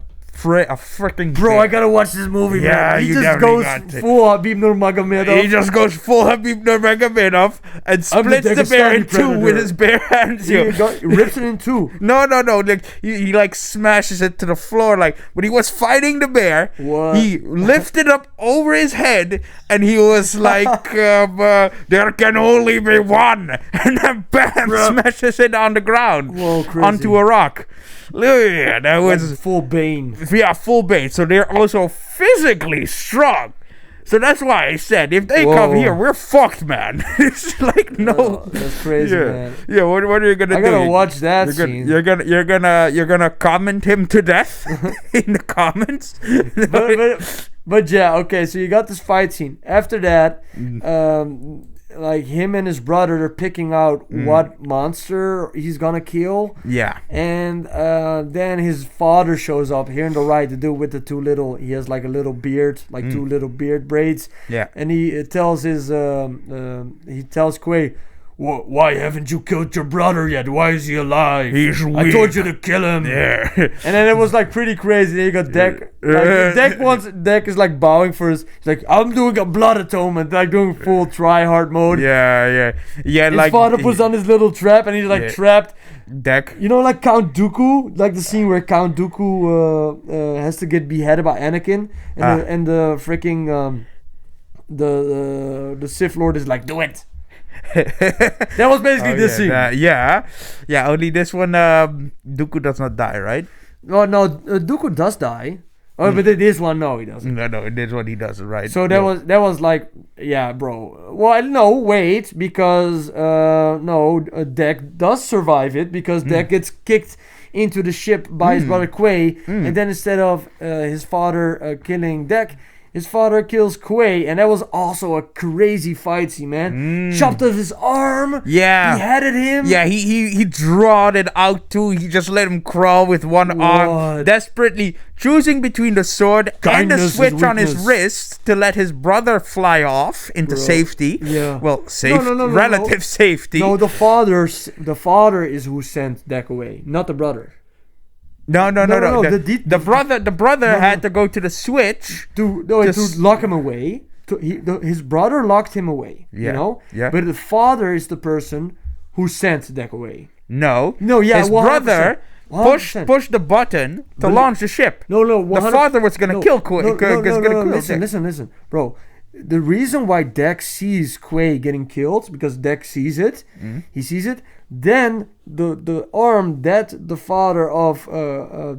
freaking bro bear. I gotta watch this movie, man. He just goes full Habib Nurmagomedov. He just goes full Habib Nurmagomedov and splits the bear in two with his bare hands. He rips it in two. No. He smashes it to the floor. When he was fighting the bear, he lifted up over his head and he was like, there can only be one. And then bam, smashes it on the ground. Whoa, crazy. Onto a rock. Yeah, that was full Bane. Yeah, full Bane. So they're also physically strong. So that's why I said, if they come here, we're fucked, man. It's that's crazy, man. Yeah, what are you gonna do? I gotta watch that scene. You're gonna comment him to death in the comments. But yeah, okay. So you got this fight scene. After that, him and his brother are picking out what monster he's gonna kill. Yeah. And then his father shows up here in the right, the dude with the he has a little beard, two little beard braids. Yeah. And he tells Quay, why haven't you killed your brother yet? Why is he alive? He's I weak. told you to kill him. Yeah. And then it was like pretty crazy. Then you got Deck. Deck is like bowing for his. He's like, I'm doing a blood atonement, like doing full try hard mode. Yeah. His Like father puts on his little trap, and he's like trapped. Deck. You know, like Count Dooku, like the scene where Count Dooku has to get beheaded by Anakin, and the freaking the Sith Lord is like, do it. That was basically this scene. Yeah. Only this one, Dooku does not die, right? No, Dooku does die. Oh, but in this one, no, he doesn't. No, in this one he doesn't, right? So that was like, yeah, bro. Well, no, wait, because Deck does survive it because Deck gets kicked into the ship by his brother Quay, and then instead of his father killing Deck, his father kills Quay, and that was also a crazy fight scene, man. Chopped off his arm. Yeah. Beheaded him. Yeah, he drawed it out too. He just let him crawl with one arm, desperately choosing between the sword and the switch on his wrist to let his brother fly off into safety. Yeah. Well, relative safety. No, the father is who sent Deck away, not the brother. No. The brother had to go to the switch to lock him away. His brother locked him away. Yeah. You know. Yeah. But the father is the person who sent Deck away. No. Yeah. His 100%. brother pushed the button to launch the ship. No. The father was gonna kill Quay. Listen, bro. The reason why Deck sees Quay getting killed because Deck sees it. He sees it. Then the arm that the father of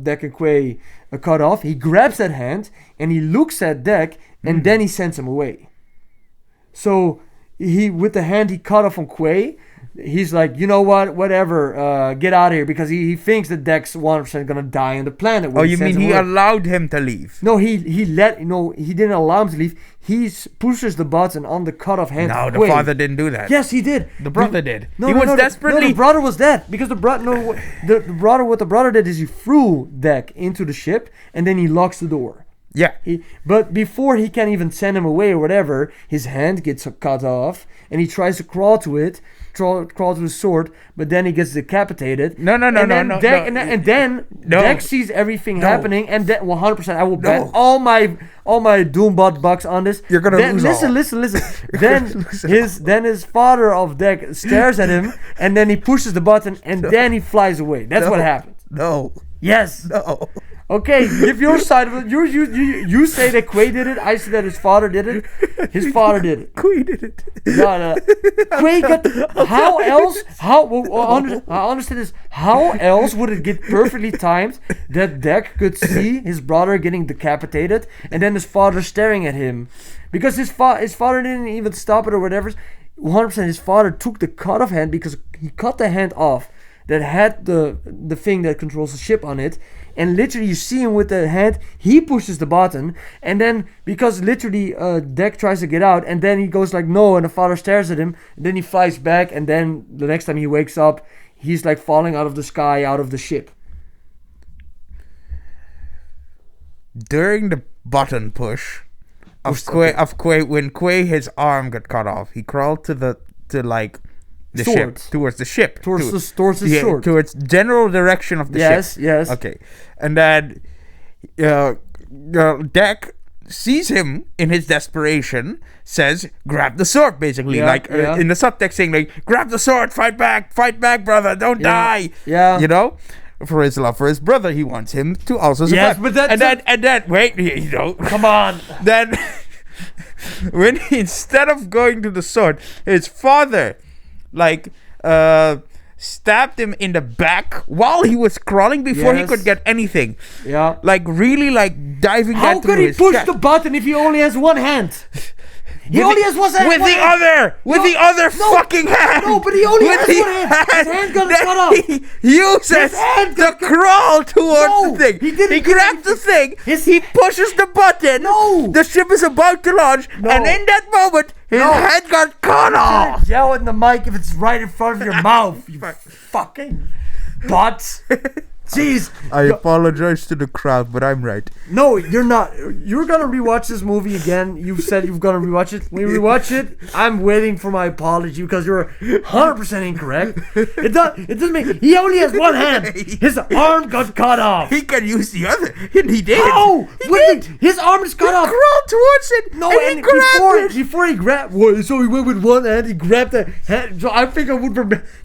Deck and Quay cut off, he grabs that hand and he looks at Deck and then he sends him away. So he with the hand he cut off from Quay, he's like, you know what, whatever, get out of here, because he thinks that Deck's 100% gonna die on the planet. Oh, you mean he allowed him to leave? No, he didn't allow him to leave. He pushes the button on the cut off hand. No, the father didn't do that. Yes, he did. The brother did. He was desperately. The brother was dead because the brother did is he threw Deck into the ship and then he locks the door. Yeah. But before he can even send him away or whatever, his hand gets cut off and he tries to crawl to it. Crawl to the sword, but then he gets decapitated. No. And then Deck sees everything happening, and then 100%. I will bet all my Doombot bucks on this. You're gonna lose. Listen. Then his father of Deck stares at him, and then he pushes the button, and then he flies away. That's what happened. No. Yes. No. Okay, give your side of it. You say that Quay did it. I say that his father did it. His father did it. Quay did it. No. Quay got. How else? I understand this. How else would it get perfectly timed that Deck could see his brother getting decapitated and then his father staring at him, because his father didn't even stop it or whatever. 100%. His father took the cut off hand because he cut the hand off that had the thing that controls the ship on it. And literally, you see him with the hand. He pushes the button, and then because literally, Deck tries to get out, and then he goes like no, and the father stares at him. And then he flies back, and then the next time he wakes up, he's like falling out of the sky, out of the ship. During the button push of Quay, when Quay his arm got cut off, he crawled to the ship, towards the ship, towards the sword, towards general direction of the ship. Yes. Okay, and then Deck sees him in his desperation, says, "Grab the sword," basically, in the subtext saying, like, "Grab the sword, fight back, brother, don't die." Yeah, you know. For his love for his brother, he wants him to also survive. Yes, and then wait, come on. Then when instead of going to the sword, his father stabbed him in the back while he was crawling before he could get anything. Yeah. Really diving How could he push the button if he only has one hand? He only has one hand. With the other fucking hand. No, but he only has one hand. His hand got cut off. He uses to crawl towards the thing. He grabs the thing. He pushes the button. No. The ship is about to launch. No. And in that moment, his head got cut off. Yell in the mic if it's right in front of your mouth. You fucking butts. Jeez. I apologize to the crowd, but I'm right. No, you're not. You're gonna rewatch this movie again. You said you're gonna rewatch it. When you rewatch it, I'm waiting for my apology because you're 100% incorrect. It doesn't make. He only has one hand. His arm got cut off. He can use the other, and he did. Oh, his arm is cut off. He crawled towards it. No, and he grabbed it. Before he grabbed, so he went with one hand. He grabbed the hand. So I think I would.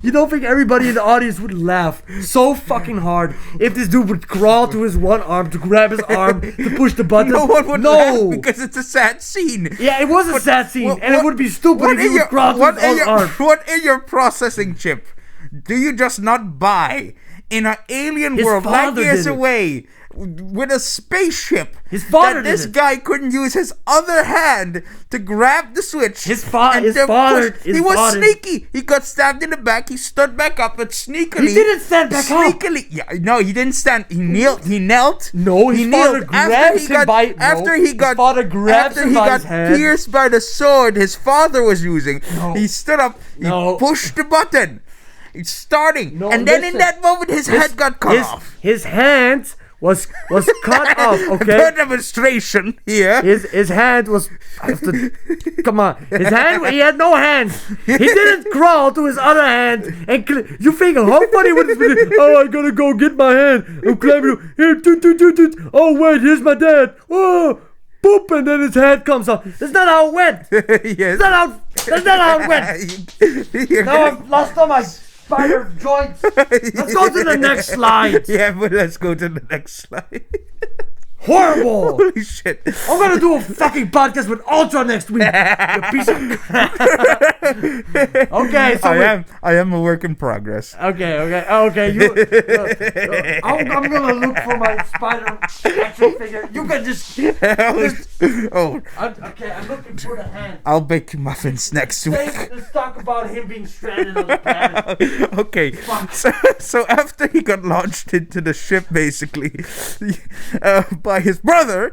You don't think everybody in the audience would laugh so fucking hard if this dude would crawl to his one arm to grab his arm to push the button? No one would laugh because it's a sad scene. Yeah, it was a sad scene, and it would be stupid if he would crawl to his own arm. What in your processing chip do you just not buy in an alien world light years away with a spaceship that this guy couldn't use his other hand to grab the switch? His father. He was sneaky. He got stabbed in the back. He stood back up and sneakily. He didn't stand back up. Yeah, no, he didn't stand. He knelt. No, his father grabs him by his hand. Pierced by the sword his father was using. No. He stood up. He pushed the button. It's starting, and then in that moment, his head got cut off. His hand was cut off. Okay. Good demonstration here. His hand was. Come on. His hand. He had no hands. He didn't crawl to his other hand and. You think how funny would it be? Oh, I gotta go get my hand. I'm climbing. Here, oh wait, here's my dad. Oh. Boop, and then his head comes off. That's not how it went. Yes. That's not how it went. Now I've lost all my spider joints. Let's go to the next slide. Yeah, but let's go to the next slide. Horrible. Holy shit. I'm gonna do a fucking podcast with Ultra next week. You piece of crap. Okay, so I am a work in progress. Okay. I'm gonna look for my spider action figure. You can just. Okay, I'm looking for the hand. I'll bake you muffins next week. Let's talk about him being stranded on the planet. Okay, so after he got launched into the ship, basically, by his brother,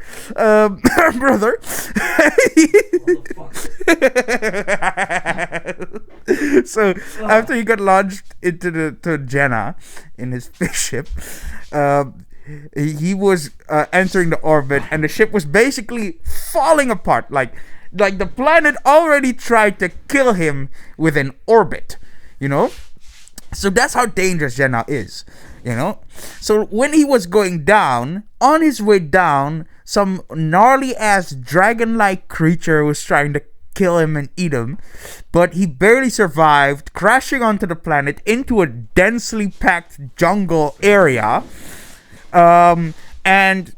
so after he got launched into to Jenna in his spaceship, he was entering the orbit, and the ship was basically falling apart. Like the planet already tried to kill him with an orbit, you know. So that's how dangerous Jenna is. You know, so when he was going down, on his way down, some gnarly ass dragon-like creature was trying to kill him and eat him, but he barely survived, crashing onto the planet into a densely packed jungle area. And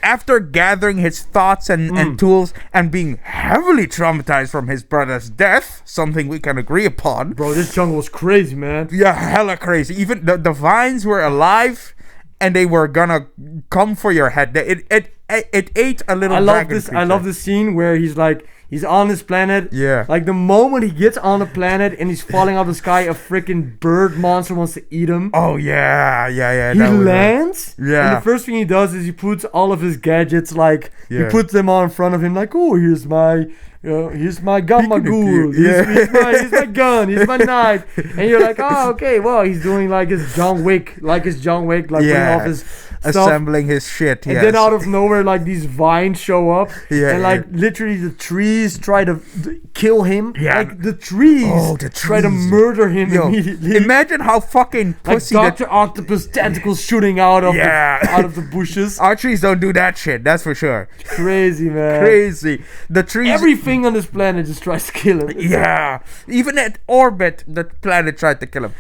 after gathering his thoughts and tools and being heavily traumatized from his brother's death, something we can agree upon. Bro, this jungle was crazy, man. Yeah, hella crazy. Even the vines were alive, and they were gonna come for your head. It ate a little dragon creature. I love this scene where he's on this planet. Yeah. Like the moment he gets on the planet and he's falling out of the sky, a freaking bird monster wants to eat him. Oh yeah. He lands. Yeah. And the first thing he does is he puts all of his gadgets, he puts them all in front of him, like, oh, here's my gamma ghoul. Here's my gun. Here's my knife. And you're like, oh, okay. Well, he's doing his John Wick, bringing off his stuff. Assembling his shit. And then out of nowhere, these vines show up. Yeah. And literally the trees try to kill him. Yeah. The trees try to murder him immediately. Imagine how fucking pussy Dr. Octopus tentacles shooting out of the bushes. Our trees don't do that shit. That's for sure. Crazy, man. Crazy. The trees. Everything on this planet just tries to kill him. Yeah. Even at orbit, the planet tried to kill him.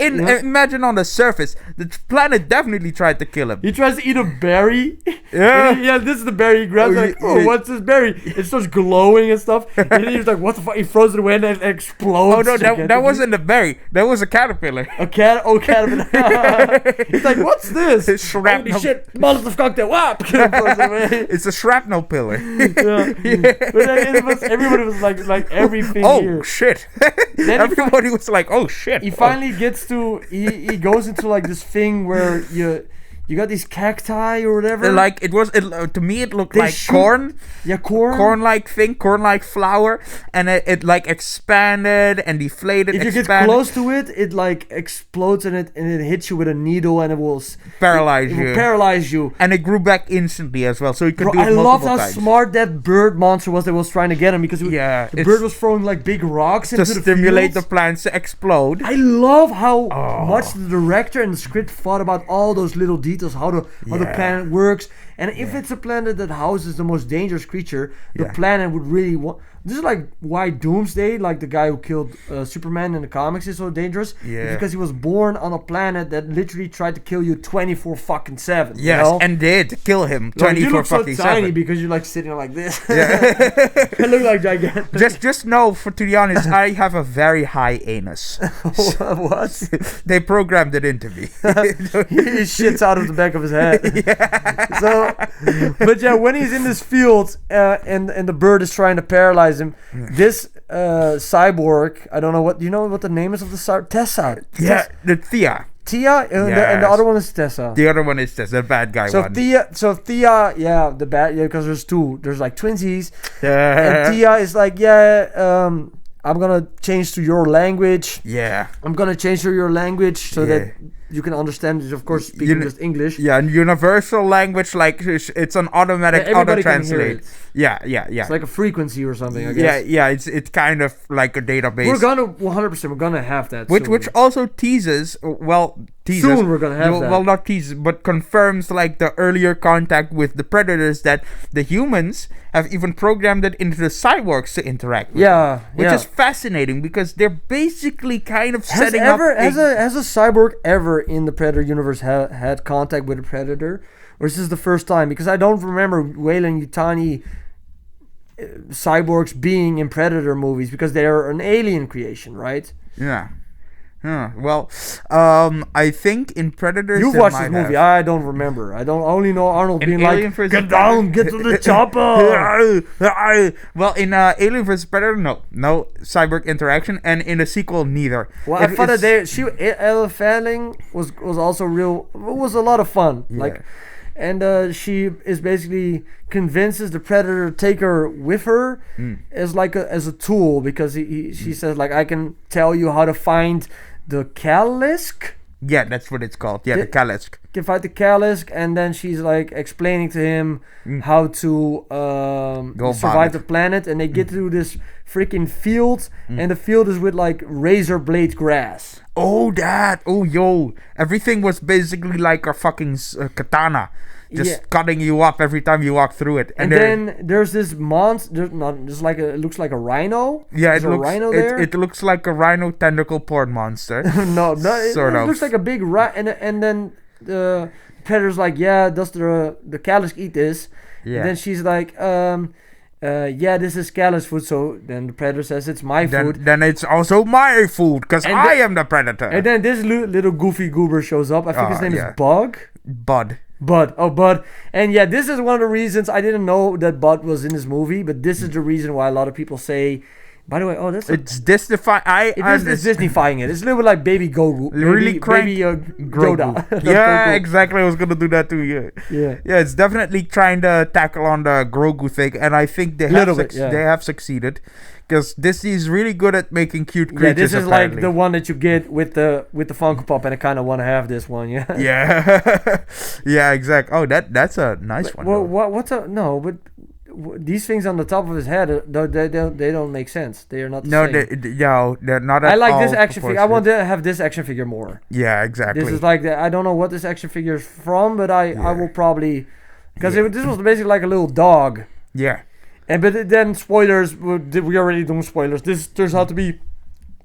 Imagine on the surface, the planet definitely tried to kill him. He tries to eat a berry. Yeah. This is the berry he grabs. What's this berry? It starts glowing and stuff. And then he's like, what the fuck? He throws it away and it explodes. Oh, no, that wasn't a berry. That was a caterpillar. Caterpillar. He's like, what's this? It's shrapnel. Holy shit. Motherfucker. Whap. It's a shrapnel pillar. But everybody was like everything here. Oh, shit. Everybody was like, oh, shit. He finally gets to, he goes into this thing where you got these cacti or whatever. Like to me it looked like corn. Yeah, corn. Corn-like thing, corn-like flower, and it like expanded and deflated. If you get close to it, it like explodes and it hits you with a needle and it will paralyze you. Will paralyze you. And it grew back instantly as well, so you could do it I multiple loved how times. smart that bird monster was that was trying to get him, because the bird was throwing like big rocks into the fields. To stimulate the plants to explode. I love how much the director and the script thought about all those little details, how the planet works. And if it's a planet that houses the most dangerous creature, the planet would really want... This is like why Doomsday, like the guy who killed Superman in the comics, is so dangerous. Yeah. Because he was born on a planet that literally tried to kill you 24/7. Yes, you know? and did kill him 24/7. You look so tiny because you're like sitting like this. Yeah. I look like gigantic. Just know, to be honest, I have a very high anus. What? They programmed it into me. He shits out of the back of his head. Yeah. So, but yeah, when he's in this field and the bird is trying to paralyze him, this cyborg, I don't know what, you know what the name is of the cyborg? Tessa. Yeah, the Thea. Tia, and the other one is Tessa. The other one is Tessa, the bad guy one. Thea, yeah, the bad, yeah, because there's two. There's like twinsies. Yeah. And Tia is like, I'm gonna change to your language. Yeah. I'm gonna change to your language so that you can understand it, of course, speaking just English. Yeah, and universal language, like it's an automatic auto-translate. Yeah. It's like a frequency or something, I guess. Yeah, it's kind of like a database. We're gonna 100%. We're gonna have that. Which also teases. Soon we're gonna have that. Well, not teases, but confirms like the earlier contact with the Predators that the humans have even programmed it into the cyborgs to interact with them, which is fascinating because they're basically kind of setting up. Has a cyborg ever in the Predator universe had contact with a Predator, or is this the first time? Because I don't remember Weyland-Yutani cyborgs being in Predator movies, because they are an alien creation, right? Yeah. Well, I think in Predators... You've watched this movie. I don't remember. I only know Arnold being like, get down, get to the chopper. Well, in Alien vs. Predator, no cyborg interaction, and in the sequel, neither. Well, I thought that Elle Fanning was also real. It was a lot of fun. Yeah. And she is basically convinces the Predator to take her with her as a tool, because she says, like, I can tell you how to find the Kalisk. Yeah, that's what it's called. Yeah, the Kalisk. Can find the Kalisk, and then she's like explaining to him how to survive the planet, and they get through this freaking field, and the field is with like razor blade grass. Oh, everything was basically like a fucking katana, just cutting you up every time you walk through it. And then there's this monster. It looks like a rhino. Yeah, it looks like a rhino tentacle porn monster. no, it looks like a big rat. And then the Predator's like, does the Kalisk eat this? Yeah. And then she's like, this is Kalisk food. So then the Predator says it's my food. Then it's also my food, because I am the Predator. And then this little goofy goober shows up. I think his name is Bud. Bud. And this is one of the reasons I didn't know that Bud was in this movie, but this is the reason why a lot of people say, by the way, it's Disney-fying. It's Disney-fying it. It's a little bit like Baby Grogu. Really Baby Yoda. Yeah, exactly. I was gonna do that too. Yeah, it's definitely trying to tackle on the Grogu thing, and I think they have succeeded. Because Disney is really good at making cute creatures. Yeah, this is apparently like the one that you get with the Funko Pop, and I kind of want to have this one. Yeah. Yeah, exactly. Oh, that's a nice one. Well, but these things on the top of his head, they don't make sense. They are not the same. They're not at all. I like this action figure. I want to have this action figure more. Yeah, exactly. This is like I don't know what this action figure is from, but I will probably, because this was basically like a little dog. Yeah. But then spoilers. We already doing spoilers. This turns out to be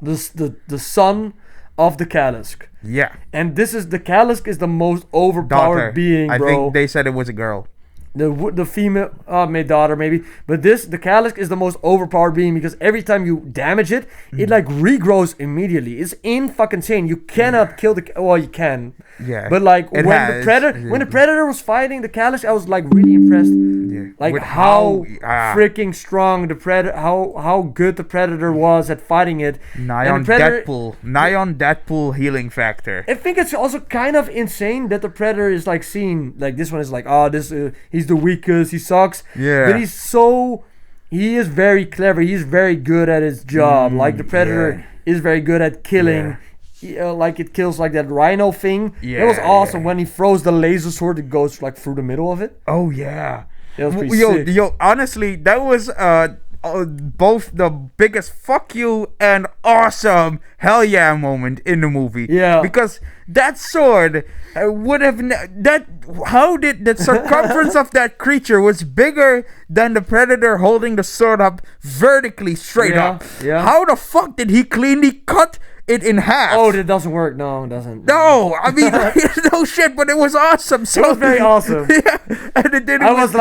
the son of the Kalisk. Yeah. And the Kalisk is the most overpowered being, bro. I think they said it was a girl. the female my daughter maybe, but the Kalisk is the most overpowered being because every time you damage it, it like regrows immediately. It's fucking insane. You cannot kill you can. Yeah. But like when the Predator was fighting the Kalisk, I was like really impressed. Yeah. Like with how freaking strong the Predator, how good the Predator was at fighting it. Nigh on Deadpool healing factor. I think it's also kind of insane that the Predator is like seen like this one is like he's the weakest, he sucks. Yeah. But he is very clever. He's very good at his job. Like the Predator is very good at killing. Yeah. Like it kills like that rhino thing. Yeah, it was awesome when he throws the laser sword. It goes like through the middle of it. Oh yeah, that was pretty sick. Yo, honestly, that was both the biggest fuck you and awesome hell yeah moment in the movie. Yeah, because that sword would have how did the circumference of that creature was bigger than the Predator holding the sword up vertically straight up. Yeah. How the fuck did he cleanly cut it in half? Oh, it doesn't work. No, it doesn't. No, I mean, no shit, but it was awesome. So, it was very awesome. Yeah, and it didn't. I was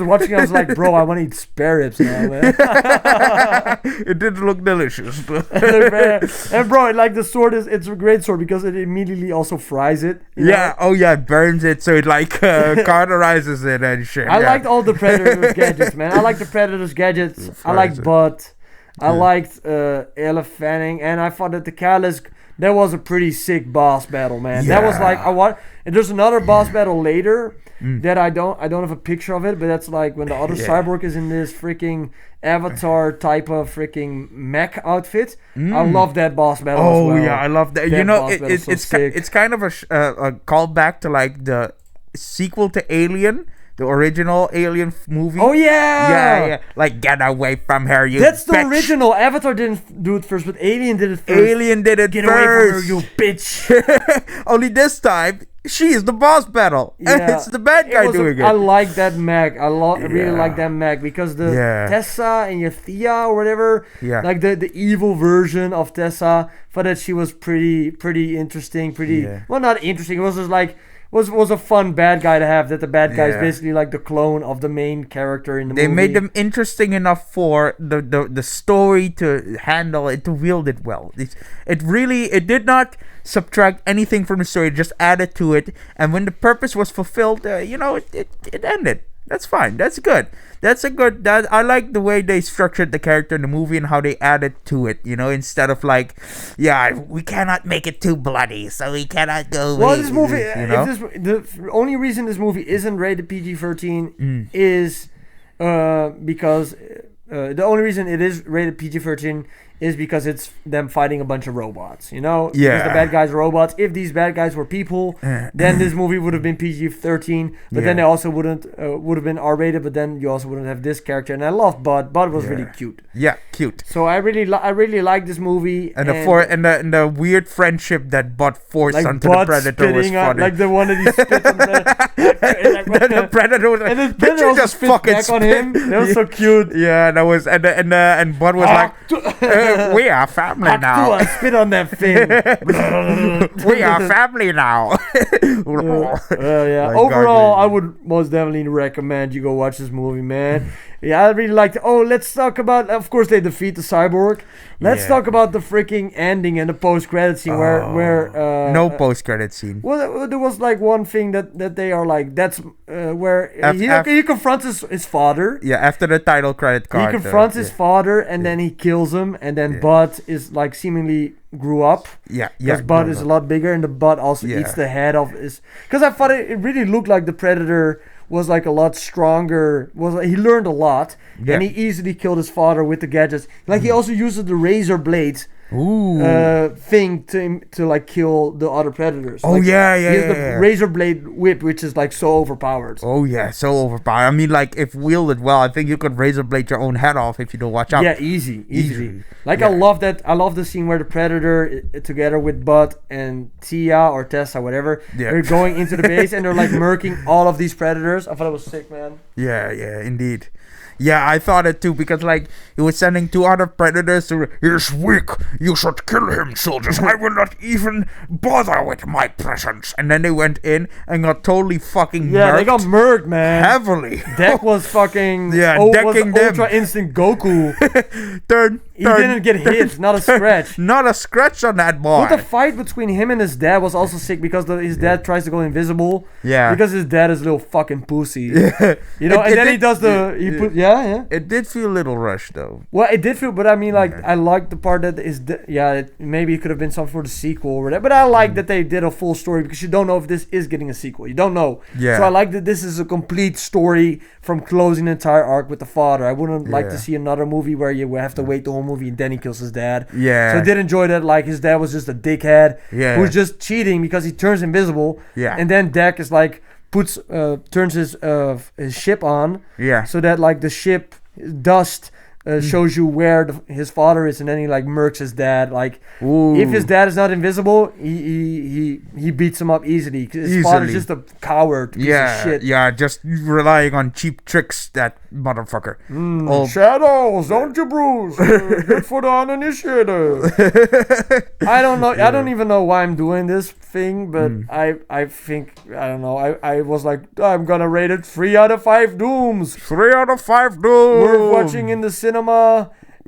watching. I was like, bro, I want to eat spare ribs now, man. It did look delicious. And bro, like the sword it's a great sword because it immediately also fries it. Yeah. Oh yeah, it burns it, so it like cauterizes it and shit. I liked all the Predator's gadgets, man. I like the Predator's gadgets. I liked Butt. I liked Ella Fanning, and I thought that the Kalisk, that was a pretty sick boss battle, man. Yeah. That was like and there's another boss battle later that I don't have a picture of it, but that's like when the other cyborg is in this freaking Avatar type of freaking mech outfit. I love that boss battle. Oh as well. Yeah, I love that. You know, it's kind of a callback to like the sequel to Alien. The original Alien movie. Oh yeah, yeah. Like get away from her, you. That's the bitch. Original. Avatar didn't do it first, but Alien did it first. Alien did it get first. Get away from her, you bitch. Only this time, she is the boss battle, and it's the bad guy doing it. I like that mech. I really like that mech because the Tessa and Thea or whatever, like the evil version of Tessa, for that she was pretty interesting. Well, not interesting. It was just like. Was a fun bad guy to have. That the bad guy is basically like the clone of the main character in the movie. They made them interesting enough for the story to handle it, to wield it well. It did not subtract anything from the story, just added to it. And when the purpose was fulfilled, it ended. That's fine. That's good. I like the way they structured the character in the movie and how they added to it, instead of like, we cannot make it too bloody, so we cannot go. Well, this movie, the only reason this movie isn't rated PG-13 is because the only reason it is rated PG-13 is because it's them fighting a bunch of robots, Because the bad guys are robots. If these bad guys were people, then this movie would have been PG-13, but then they also would have been R-rated, but then you also wouldn't have this character. And I love Bud. Bud was really cute. Yeah, cute. So I really like this movie. And the weird friendship that Bud forced like onto Bud the Predator was funny. Like the one that he spits on the Predator was like, and then Predator just fucking back on him. That was so cute. Yeah, that was and Bud was like, we are family now. I spit on that thing. We are family now. Overall, I would most definitely recommend you go watch this movie, man. Yeah, I really liked it. Oh, let's talk about. Of course, they defeat the cyborg. Let's talk about the freaking ending and the post-credit scene where no post-credit scene. Well, there was like one thing that they are like. That's where he confronts his father. Yeah, after the title credit card. He confronts his father and then he kills him, and then Bud is like seemingly grew up. Yeah. Because Bud is a lot bigger, and the Bud also eats the head of his. Because I thought it really looked like the Predator was like a lot stronger. He learned a lot, and he easily killed his father with the gadgets. Like he also uses the razor blades thing to like kill the other predators. Oh like, he has the razor blade whip, which is like so overpowered. Oh yeah, so overpowered. I mean, like if wielded well, I think you could razor blade your own head off if you don't watch out. Yeah, easy. Like I love that. I love the scene where the Predator together with Bud and Tia or Tessa, whatever, they're going into the base and they're like murking all of these predators. I thought it was sick, man. Yeah, indeed. Yeah, I thought it too, because like he was sending 2 other predators to. He's weak. You should kill him, soldiers. I will not even bother with my presence. And then they went in and got totally fucking murked. They got murked, man. Heavily. Deck was fucking decking them. Ultra Instant Goku. He didn't get hit, not a scratch. Not a scratch on that boy. But the fight between him and his dad was also sick because his dad tries to go invisible. Yeah. Because his dad is a little fucking pussy. Yeah. You know, and then he does the... It did feel a little rushed, though. Well, it did feel... But I mean, like, I liked the part that is... maybe it could have been something for the sequel or whatever. But I like that they did a full story because you don't know if this is getting a sequel. You don't know. Yeah. So I like that this is a complete story from closing the entire arc with the father. I wouldn't like to see another movie where you have to wait the whole movie and then he kills his dad. Yeah. So I did enjoy that. Like, his dad was just a dickhead. Yeah. Who's just cheating because he turns invisible. Yeah. And then Deck is like, turns his ship on. Yeah. So that, like, the ship dust shows you where his father is, and then he like murks his dad. Like, if his dad is not invisible, he beats him up easily. His father's just a coward piece of shit. Yeah, just relying on cheap tricks, that motherfucker. Shadows, don't you, Bruce? Good for the uninitiated. I don't know. I don't even know why I'm doing this thing, but I think, I don't know. I was like, I'm gonna rate it 3 out of 5 dooms. 3 out of 5 dooms. We're watching in the cinema.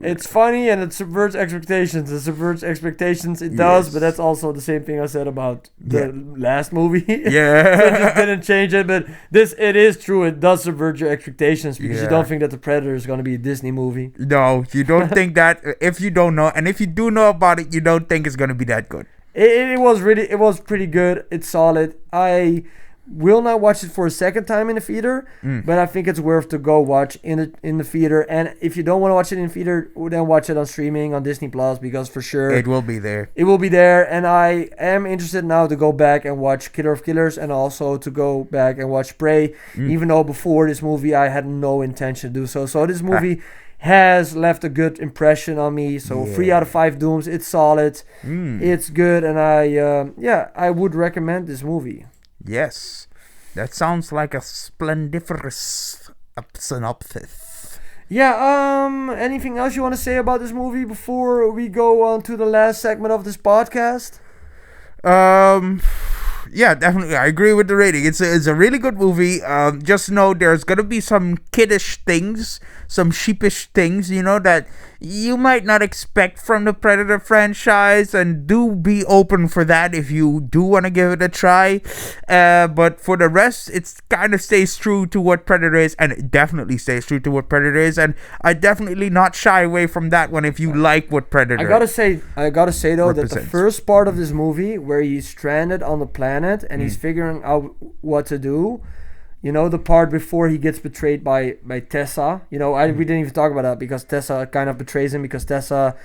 It's funny and it subverts expectations. It subverts expectations. It does, but that's also the same thing I said about the last movie. Yeah. So it just didn't change it, but it is true. It does subvert your expectations because you don't think that the Predator is going to be a Disney movie. No, you don't think that. If you don't know, and if you do know about it, you don't think it's going to be that good. It was pretty good. It's solid. I will not watch it for a second time in the theater, but I think it's worth to go watch in the theater. And if you don't want to watch it in theater, then watch it on streaming on Disney Plus, because for sure it will be there. It will be there, and I am interested now to go back and watch Killer of Killers and also to go back and watch Prey, even though before this movie I had no intention to do so. So this movie has left a good impression on me. So 3 out of 5 dooms. It's solid. It's good, and I would recommend this movie. Yes, that sounds like a splendiferous synopsis. Yeah, anything else you want to say about this movie before we go on to the last segment of this podcast? Yeah, definitely. I agree with the rating. It's a really good movie. Just know there's gonna be some kiddish things, some sheepish things, that you might not expect from the Predator franchise, and do be open for that if you do want to give it a try. But for the rest, it's kind of stays true to what Predator is, and it definitely stays true to what Predator is, and I definitely not shy away from that one if you like what Predator. I gotta say though that the first part of this movie where he's stranded on the planet and he's figuring out what to do. The part before he gets betrayed by Tessa. We didn't even talk about that because Tessa kind of betrays him because Tia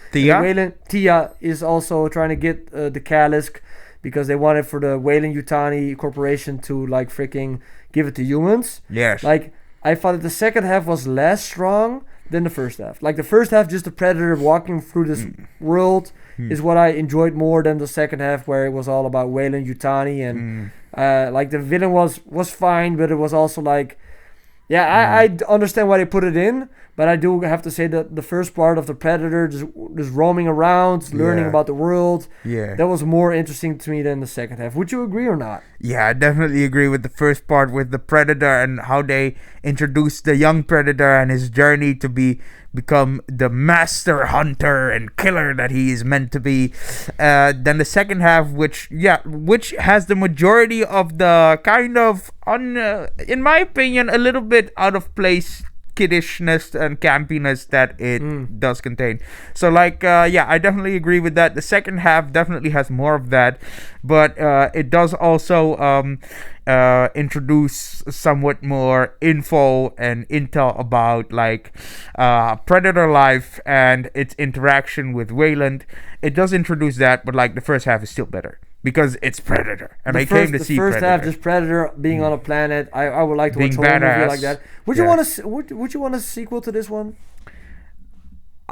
is also trying to get the Kalisk because they want it for the Weyland-Yutani Corporation to like freaking give it to humans. Yes. Like, I thought that the second half was less strong than the first half. Like, the first half, just the Predator walking through this world is what I enjoyed more than the second half, where it was all about Weyland-Yutani and like the villain was fine, but it was also like, I understand why they put it in, but I do have to say that the first part of the Predator just roaming around, learning about the world, that was more interesting to me than the second half. Would you agree or not? Yeah, I definitely agree with the first part with the Predator and how they introduced the young Predator and his journey to become the master hunter and killer that he is meant to be. Then the second half, which has the majority of the kind of in my opinion, a little bit out of place kiddishness and campiness that it does contain. So like I definitely agree with that. The second half definitely has more of that, but it does also introduce somewhat more info and intel about like Predator life and its interaction with Weyland. It does introduce that, but like the first half is still better because it's Predator, and I came to see Predator. The first half, just Predator being on a planet. I would like to watch a whole movie like that. Would you want a sequel to this one?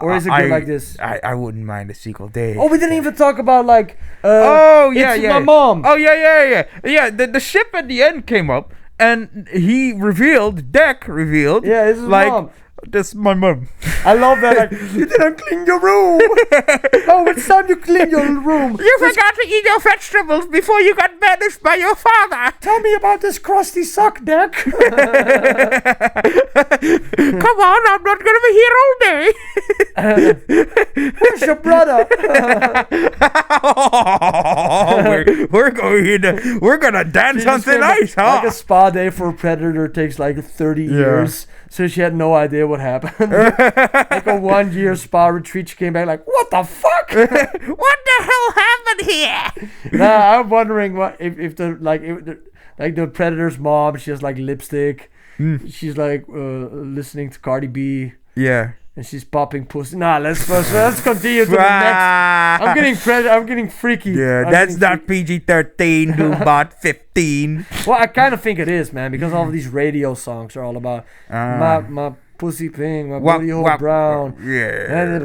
Or is it good like this? I wouldn't mind a sequel. We didn't even talk about like. It's my mom. Oh yeah. The ship at the end came up, and Deck revealed. Yeah, it's his mom. This is my mom. I love that. Like, you didn't clean your room. Oh, it's time you clean your room. You forgot to eat your vegetables before you got banished by your father. Tell me about this crusty sock deck. Come on, I'm not gonna be here all day. Where's your brother? We're gonna dance on thin ice, huh? Like a spa day for a predator takes like 30 years. So she had no idea what happened. Like a 1 year spa retreat, she came back like, what the fuck? What the hell happened here? Nah, I'm wondering what if the predator's mom, she has like lipstick. She's like listening to Cardi B. Yeah. And she's popping pussy. Nah, let's continue to the next. I'm getting freaky. Yeah, that's not PG-13, Doombot 15. Well, I kind of think it is, man, because all of these radio songs are all about my pussy pink, my booty hole brown. Yeah. And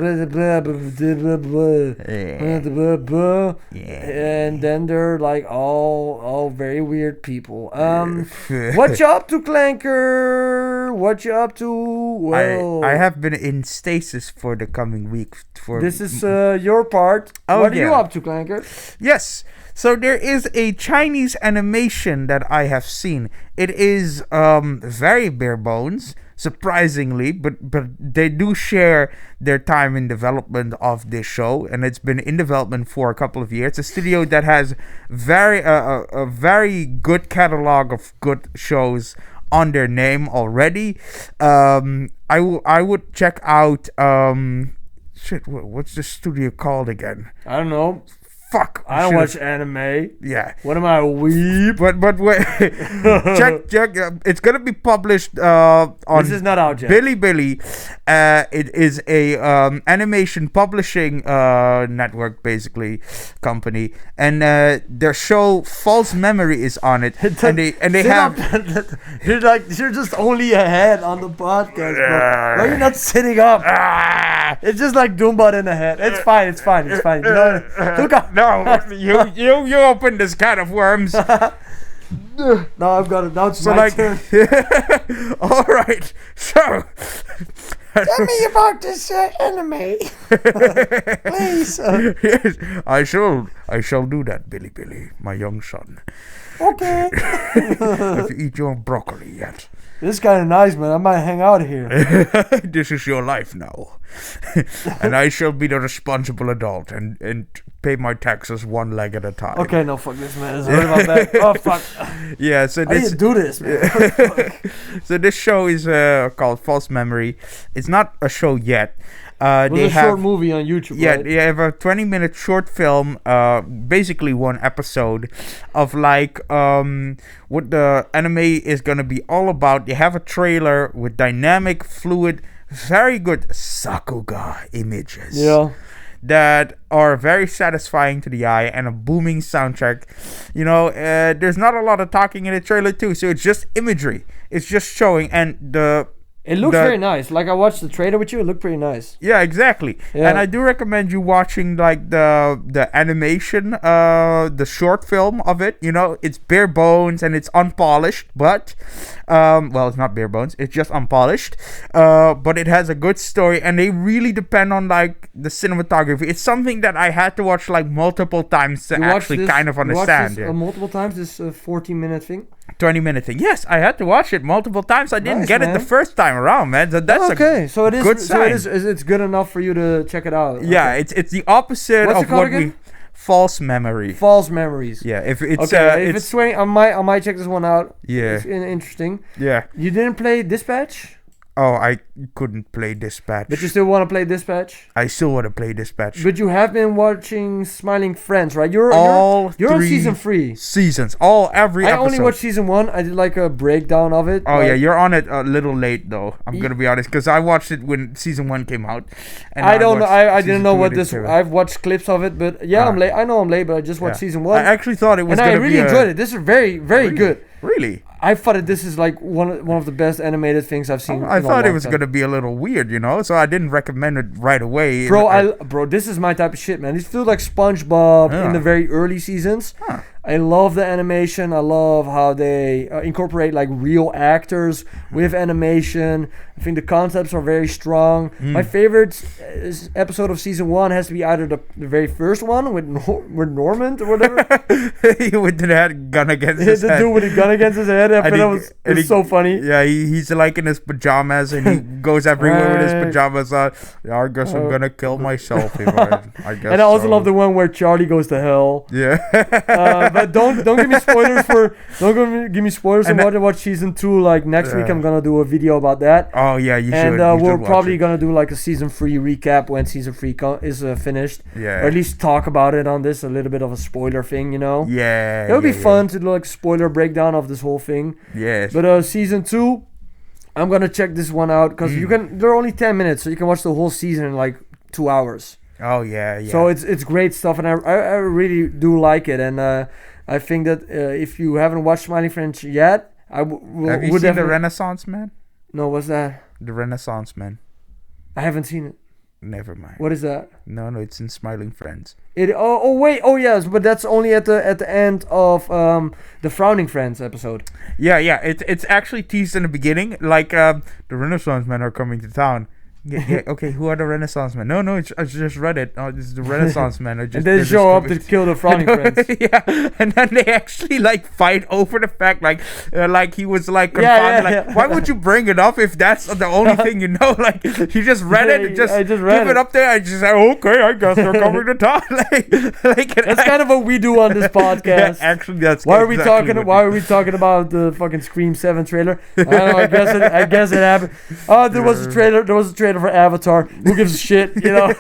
then they're like all very weird people. What you up to, Clanker? What you up to? Well, I have been in stasis for the coming week. This is your part. What are you up to, Clanker? Yes. So there is a Chinese animation that I have seen. It is very bare bones, surprisingly, but they do share their time in development of this show, and it's been in development for a couple of years. A studio that has a very good catalog of good shows on their name already. I would check out what's the studio called again? I don't know. Fuck. I don't watch anime. Yeah. What am I, a weeb? But wait. check. It's gonna be published on. This is not out yet. Bilibili. It is a animation publishing network, basically, company, and their show False Memory is on it, and they have. You're just only ahead on the podcast, bro. Why are you not sitting up? It's just like Doombot in the head. It's fine. You know, look up. No, you opened this can of worms. No, I've got it. Now it's my turn. All right. So, tell me about this anime, please. Yes, I shall do that, Billy, my young son. Okay. Have you eat your broccoli yet? This is kind of nice, man. I might hang out here. This is your life now. And I shall be the responsible adult and pay my taxes one leg at a time. Okay, no, fuck this, man. Sorry about that. Oh, fuck. Yeah, so I need to do this, man. So this show is called False Memory. It's not a show yet. They have a short movie on YouTube. Yeah, right? they have a 20-minute short film, basically one episode of like what the anime is gonna be all about. They have a trailer with dynamic, fluid, very good Sakuga images. Yeah. That are very satisfying to the eye, and a booming soundtrack. You know, there's not a lot of talking in the trailer too, so it's just imagery. It's just showing, and it looks very nice. Like, I watched the trailer with you. It looked pretty nice. Yeah, exactly. Yeah. And I do recommend you watching like the animation, the short film of it. You know, it's bare bones and it's unpolished, but well, it's not bare bones. It's just unpolished. But it has a good story, and they really depend on like the cinematography. It's something that I had to watch like multiple times to actually kind of understand. You watched this, multiple times. This 14-minute thing. 20-minute thing. Yes, I had to watch it multiple times. I didn't get it the first time around, man. So that's okay. So it is good sign. So it's good enough for you to check it out. Yeah, okay. it's the opposite of what we. False Memory. False Memories. Yeah, if it's if it's 20, I might check this one out. Yeah, it's interesting. Yeah. You didn't play Dispatch? Oh, I couldn't play Dispatch. But you still want to play Dispatch? I still want to play Dispatch. But you have been watching Smiling Friends, right? You're on season 3. Seasons. Every episode. I only watched season 1. I did like a breakdown of it. Oh, yeah. You're on it a little late, though. I'm going to be honest. Because I watched it when season 1 came out. And I don't know. I didn't know what this... I've watched clips of it, but yeah, I'm late. I know I'm late, but I just watched season 1. I actually thought it was going to be... And I really enjoyed it. This is very, very good. Really? I thought that this is like one of the best animated things I've seen. I thought it was gonna be a little weird, you know, so I didn't recommend it right away. Bro, this is my type of shit, man. This feels like SpongeBob in the very early seasons. I love the animation. I love how they incorporate like real actors with animation. I think the concepts are very strong. My favorite episode of season 1 has to be either the very first one with Norman or whatever. With the gun against his head. The dude with the gun against his head. I thought it was so funny. Yeah, he's like in his pajamas and he goes everywhere with his pajamas on. Yeah, I guess I'm gonna kill myself. I guess. And I also love the one where Charlie goes to hell. Yeah. But don't give me spoilers give me spoilers and watch season 2. Like next week I'm gonna do a video about that. Oh yeah, you should. And we're probably gonna do like a season 3 recap when season 3 is finished. Yeah. Or at least talk about it on this, a little bit of a spoiler thing, Yeah. It would be fun to do like a spoiler breakdown of this whole thing. Yes. But season 2, I'm gonna check this one out because they're only 10 minutes, so you can watch the whole season in like 2 hours. Oh yeah. So it's great stuff, and I really do like it, and I think that if you haven't watched Smiling Friends yet, have you seen The Renaissance Man? No, what's that? The Renaissance Man. I haven't seen it. Never mind. What is that? No, it's in Smiling Friends. Yes, but that's only at the end of the Frowning Friends episode. Yeah. It's actually teased in the beginning, like the Renaissance Men are coming to town. Yeah, okay, who are the Renaissance Men? No, I just read it. Oh, this is the Renaissance Men. And they show up to kill the Frowning Friends. Yeah, and then they actually like fight over the fact, like he was like confounded. Like, why would you bring it up if that's the only thing you know? Like, you just read it, and just give it up there. I just said, okay, I guess they're coming to town. That's kind of what we do on this podcast. Yeah, actually, that's why are we talking about the fucking Scream 7 trailer? I don't know. I guess it happened. Oh, there was a trailer for Avatar. Who gives a shit, Yeah.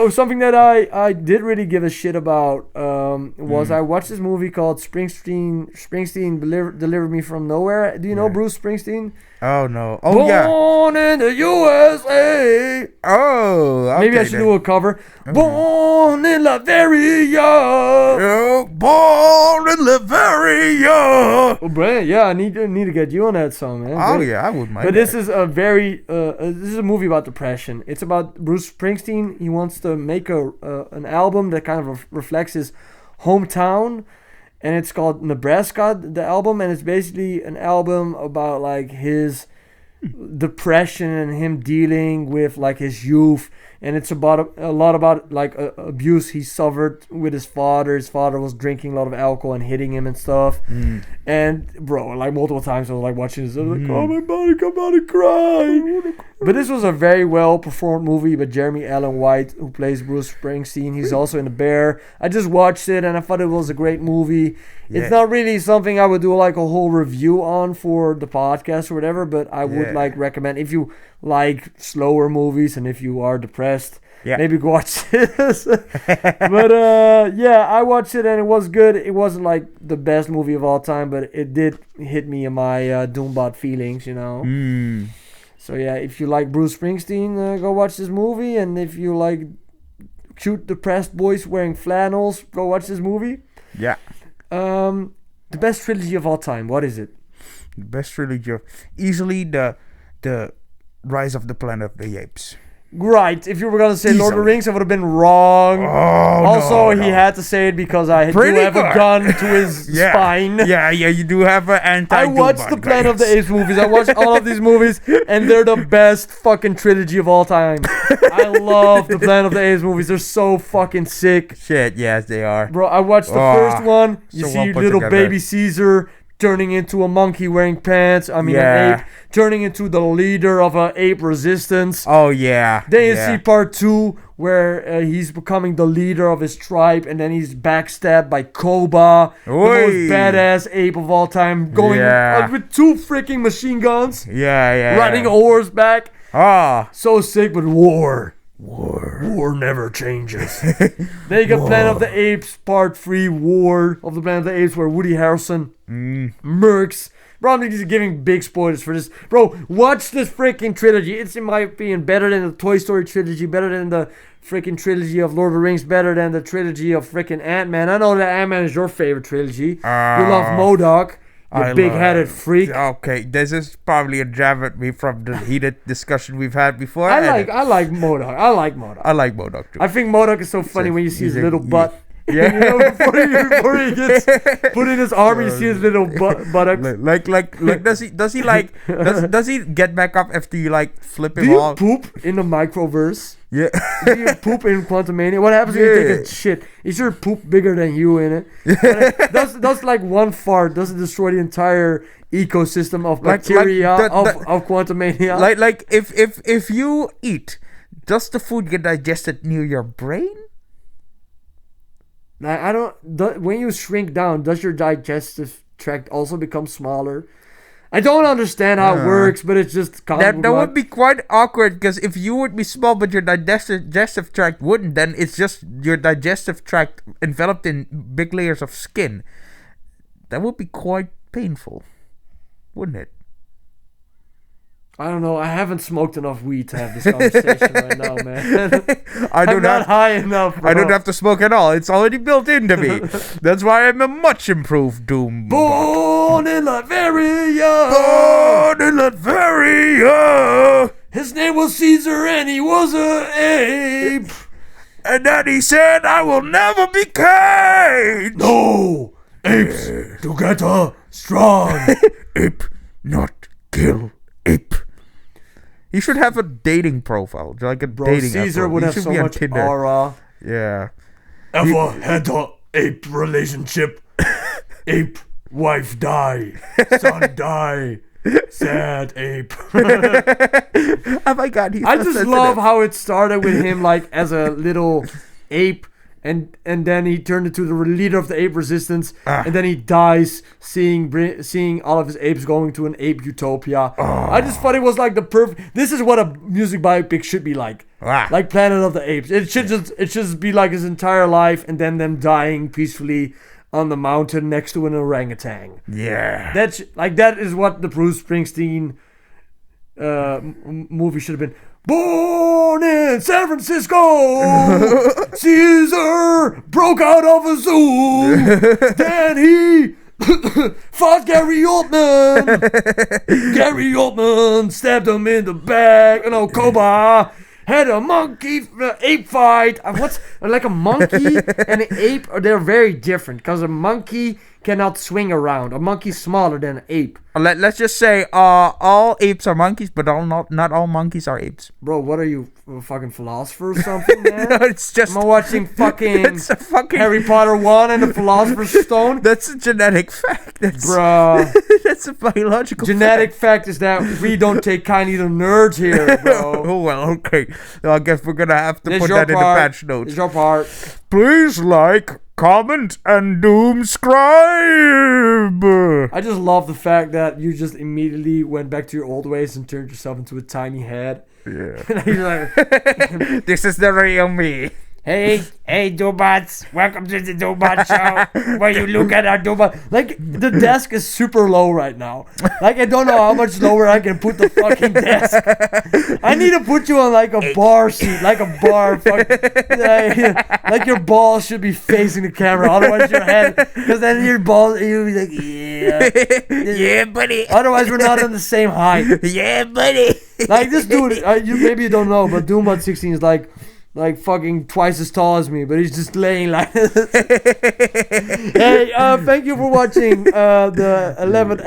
Something that I did really give a shit about was I watched this movie called Springsteen Delivered Me From Nowhere. Do you know Bruce Springsteen? Oh no! Oh yeah! Born in the USA. Oh, okay, maybe I should do a cover. Born in Latveria. Born in Latveria. Oh, Brandon, yeah, I need to get you on that song, man. Oh yeah, I would mind. But this is a movie about depression. It's about Bruce Springsteen. He wants to make an album that kind of reflects his hometown. And it's called Nebraska, the album, and it's basically an album about like his depression and him dealing with like his youth, and it's about a lot about like abuse he suffered with his father. His father was drinking a lot of alcohol and hitting him and stuff. And bro, like multiple times I was like watching this, I was like, oh my body, come out and cry. But this was a very well performed movie by Jeremy Allen White, who plays Bruce Springsteen. He's also in The Bear. I just watched it and I thought it was a great movie. Yeah. It's not really something I would do like a whole review on for the podcast or whatever, but I would like recommend if you like slower movies and if you are depressed, maybe go watch this. But I watched it and it was good. It wasn't like the best movie of all time, but it did hit me in my Doombot feelings, So yeah, if you like Bruce Springsteen, go watch this movie. And if you like cute depressed boys wearing flannels, go watch this movie. Yeah. The best trilogy of all time, what is it? The best trilogy of easily the Rise of the Planet of the Apes. Right. If you were going to say Lord of the Rings, I would have been wrong. He had to say it because I do have a gun to his spine. Yeah, you do have an anti. I watched the Planet of the Apes movies. I watched all of these movies, and they're the best fucking trilogy of all time. I love the Planet of the Apes movies. They're so fucking sick. Shit, yes, they are. Bro, I watched the first one. You see little baby Caesar turning into a monkey wearing pants. An ape. Turning into the leader of an ape resistance. Oh, yeah. Then you see part 2 where he's becoming the leader of his tribe, and then he's backstabbed by Koba, the most badass ape of all time, going with 2 freaking machine guns. Riding a horseback. So sick, but war never changes. Then you got Planet of the Apes Part 3, War of the Planet of the Apes, where Woody Harrelson murks. Bro, I'm just giving big spoilers for this. Bro, watch this freaking trilogy. It's, in my opinion, better than the Toy Story trilogy, better than the freaking trilogy of Lord of the Rings, better than the trilogy of freaking Ant-Man. I know that Ant-Man is your favorite trilogy. You love MODOK. You big-headed freak. Okay, this is probably a jab at me from the heated discussion we've had before. I like MODOK. I like MODOK. I like MODOK too. I think MODOK is so funny when you see his little butt. Yeah. Before he gets put in his arm, you see his little buttocks. Like does he get back up after you like flip him Do you off? poop in the microverse? Yeah. Do you poop in Quantumania? What happens if you take a shit? Is your poop bigger than you in it? Does like one fart doesn't destroy the entire ecosystem of bacteria of Quantumania? Like if you eat, does the food get digested near your brain? I don't. When you shrink down, does your digestive tract also become smaller? I don't understand how it works, but it's just that would be quite awkward, because if you would be small but your digestive tract wouldn't, then it's just your digestive tract enveloped in big layers of skin. That would be quite painful, wouldn't it? I don't know. I haven't smoked enough weed to have this conversation right now, man. I'm not high enough, bro. I don't have to smoke at all. It's already built into me. That's why I'm a much improved Doom. Born in Latveria. Born in Latveria. His name was Caesar and he was an ape. And then he said, I will never be caged. No. Apes together strong. Ape, not kill ape. He should have a dating profile, like a dating. Caesar would have so much aura. Yeah. Ever had a ape relationship? Ape wife die, son die. Sad ape. Oh my god, he's I just love how it started with him like as a little ape. And then he turned into the leader of the ape resistance, and then he dies seeing all of his apes going to an ape utopia. I just thought it was like the perfect. This is what a music biopic should be like, like Planet of the Apes. It should just be like his entire life, and then them dying peacefully on the mountain next to an orangutan. Yeah, that is what the Bruce Springsteen movie should have been. Born in San Francisco, Caesar broke out of a zoo. Then he fought Gary Oldman. Gary Oldman stabbed him in the back. Koba had a monkey ape fight. What's like a monkey and an ape? They're very different because a monkey cannot swing around. A monkey's smaller than an ape. Let's just say all apes are monkeys, but not all monkeys are apes. Bro, what are you, a fucking philosopher or something, man? No, it's just... Am I watching fucking Harry Potter 1 and the Philosopher's Stone? That's a genetic fact. Bruh. That's a biological genetic fact is that we don't take kindly to nerds here, bro. Oh, well, okay. I guess we're gonna have to put that in the patch notes. It's your part. Please like, comment, and doomscribe. I just love the fact that you just immediately went back to your old ways and turned yourself into a tiny head. Yeah. Like, this is the real me. Hey, DOOMBOTS, welcome to the DOOMBOT show, where you look at our DOOMBOT. Like, the desk is super low right now. Like, I don't know how much lower I can put the fucking desk. I need to put you on, like, a bar seat, like a bar. Like, your balls should be facing the camera, otherwise your head, because then your balls, you'll be like, yeah. Yeah, buddy. Otherwise, we're not on the same height. Yeah, buddy. Like, this dude, maybe you don't know, but DOOMBOT 16 is like fucking twice as tall as me, but he's just laying like this. Hey, thank you for watching the 11th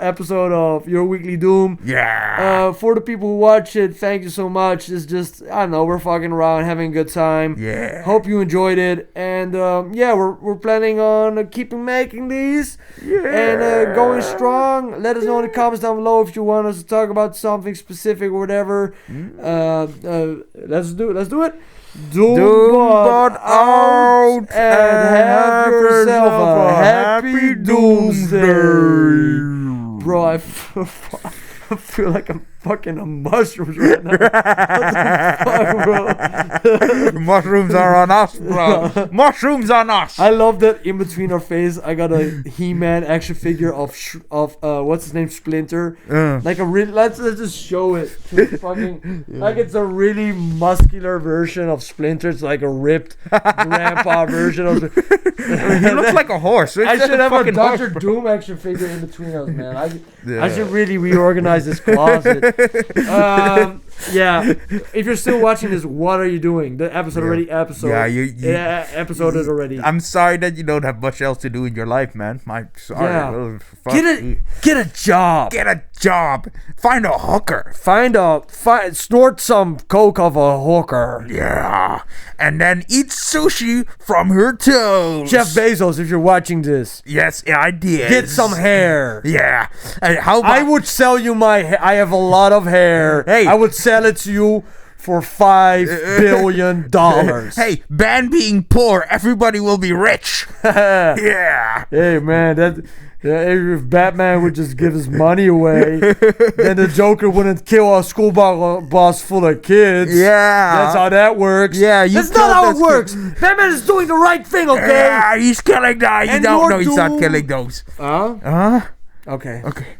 episode of Your Weekly Doom. Yeah. For the people who watch it, thank you so much. It's just, I don't know, we're fucking around, having a good time. Yeah. Hope you enjoyed it. And yeah, we're planning on keeping making these. Yeah. And going strong. Let us know in the comments down below if you want us to talk about something specific or whatever. Let's do it. Doombot out and have yourself a happy doomsday. Bro, I feel like I'm fucking on mushrooms right now. What the fuck, bro? Mushrooms are on us, bro. Mushrooms on us. I love that in between our face, I got a He-Man action figure of what's his name, Splinter. Like a let's just show it. Fucking like it's a really muscular version of Splinter. It's like a ripped grandpa version of. He looks like a horse. I should have a Dr. Doom action figure in between us, man. I should really reorganize this closet. Yeah. If you're still watching this, what are you doing? The episode already episoded already. I'm sorry that you don't have much else to do in your life, man. I'm sorry. Yeah. Oh, Get a job. Get a job. Find a hooker. Snort some coke of a hooker. Yeah. And then eat sushi from her toes. Jeff Bezos, if you're watching this. Yes, I did. Get some hair. Yeah. Hey, how about I would sell you my hair. I have a lot of hair. Hey. I would sell it to you for $5 billion. Hey, ban being poor. Everybody will be rich. Yeah. Hey, man, if Batman would just give his money away, then the Joker wouldn't kill a school bus full of kids. Yeah. That's how that works. Yeah, that's not how it works. Batman is doing the right thing, okay? Yeah, he's killing those. No, he's not killing those. Okay. Okay.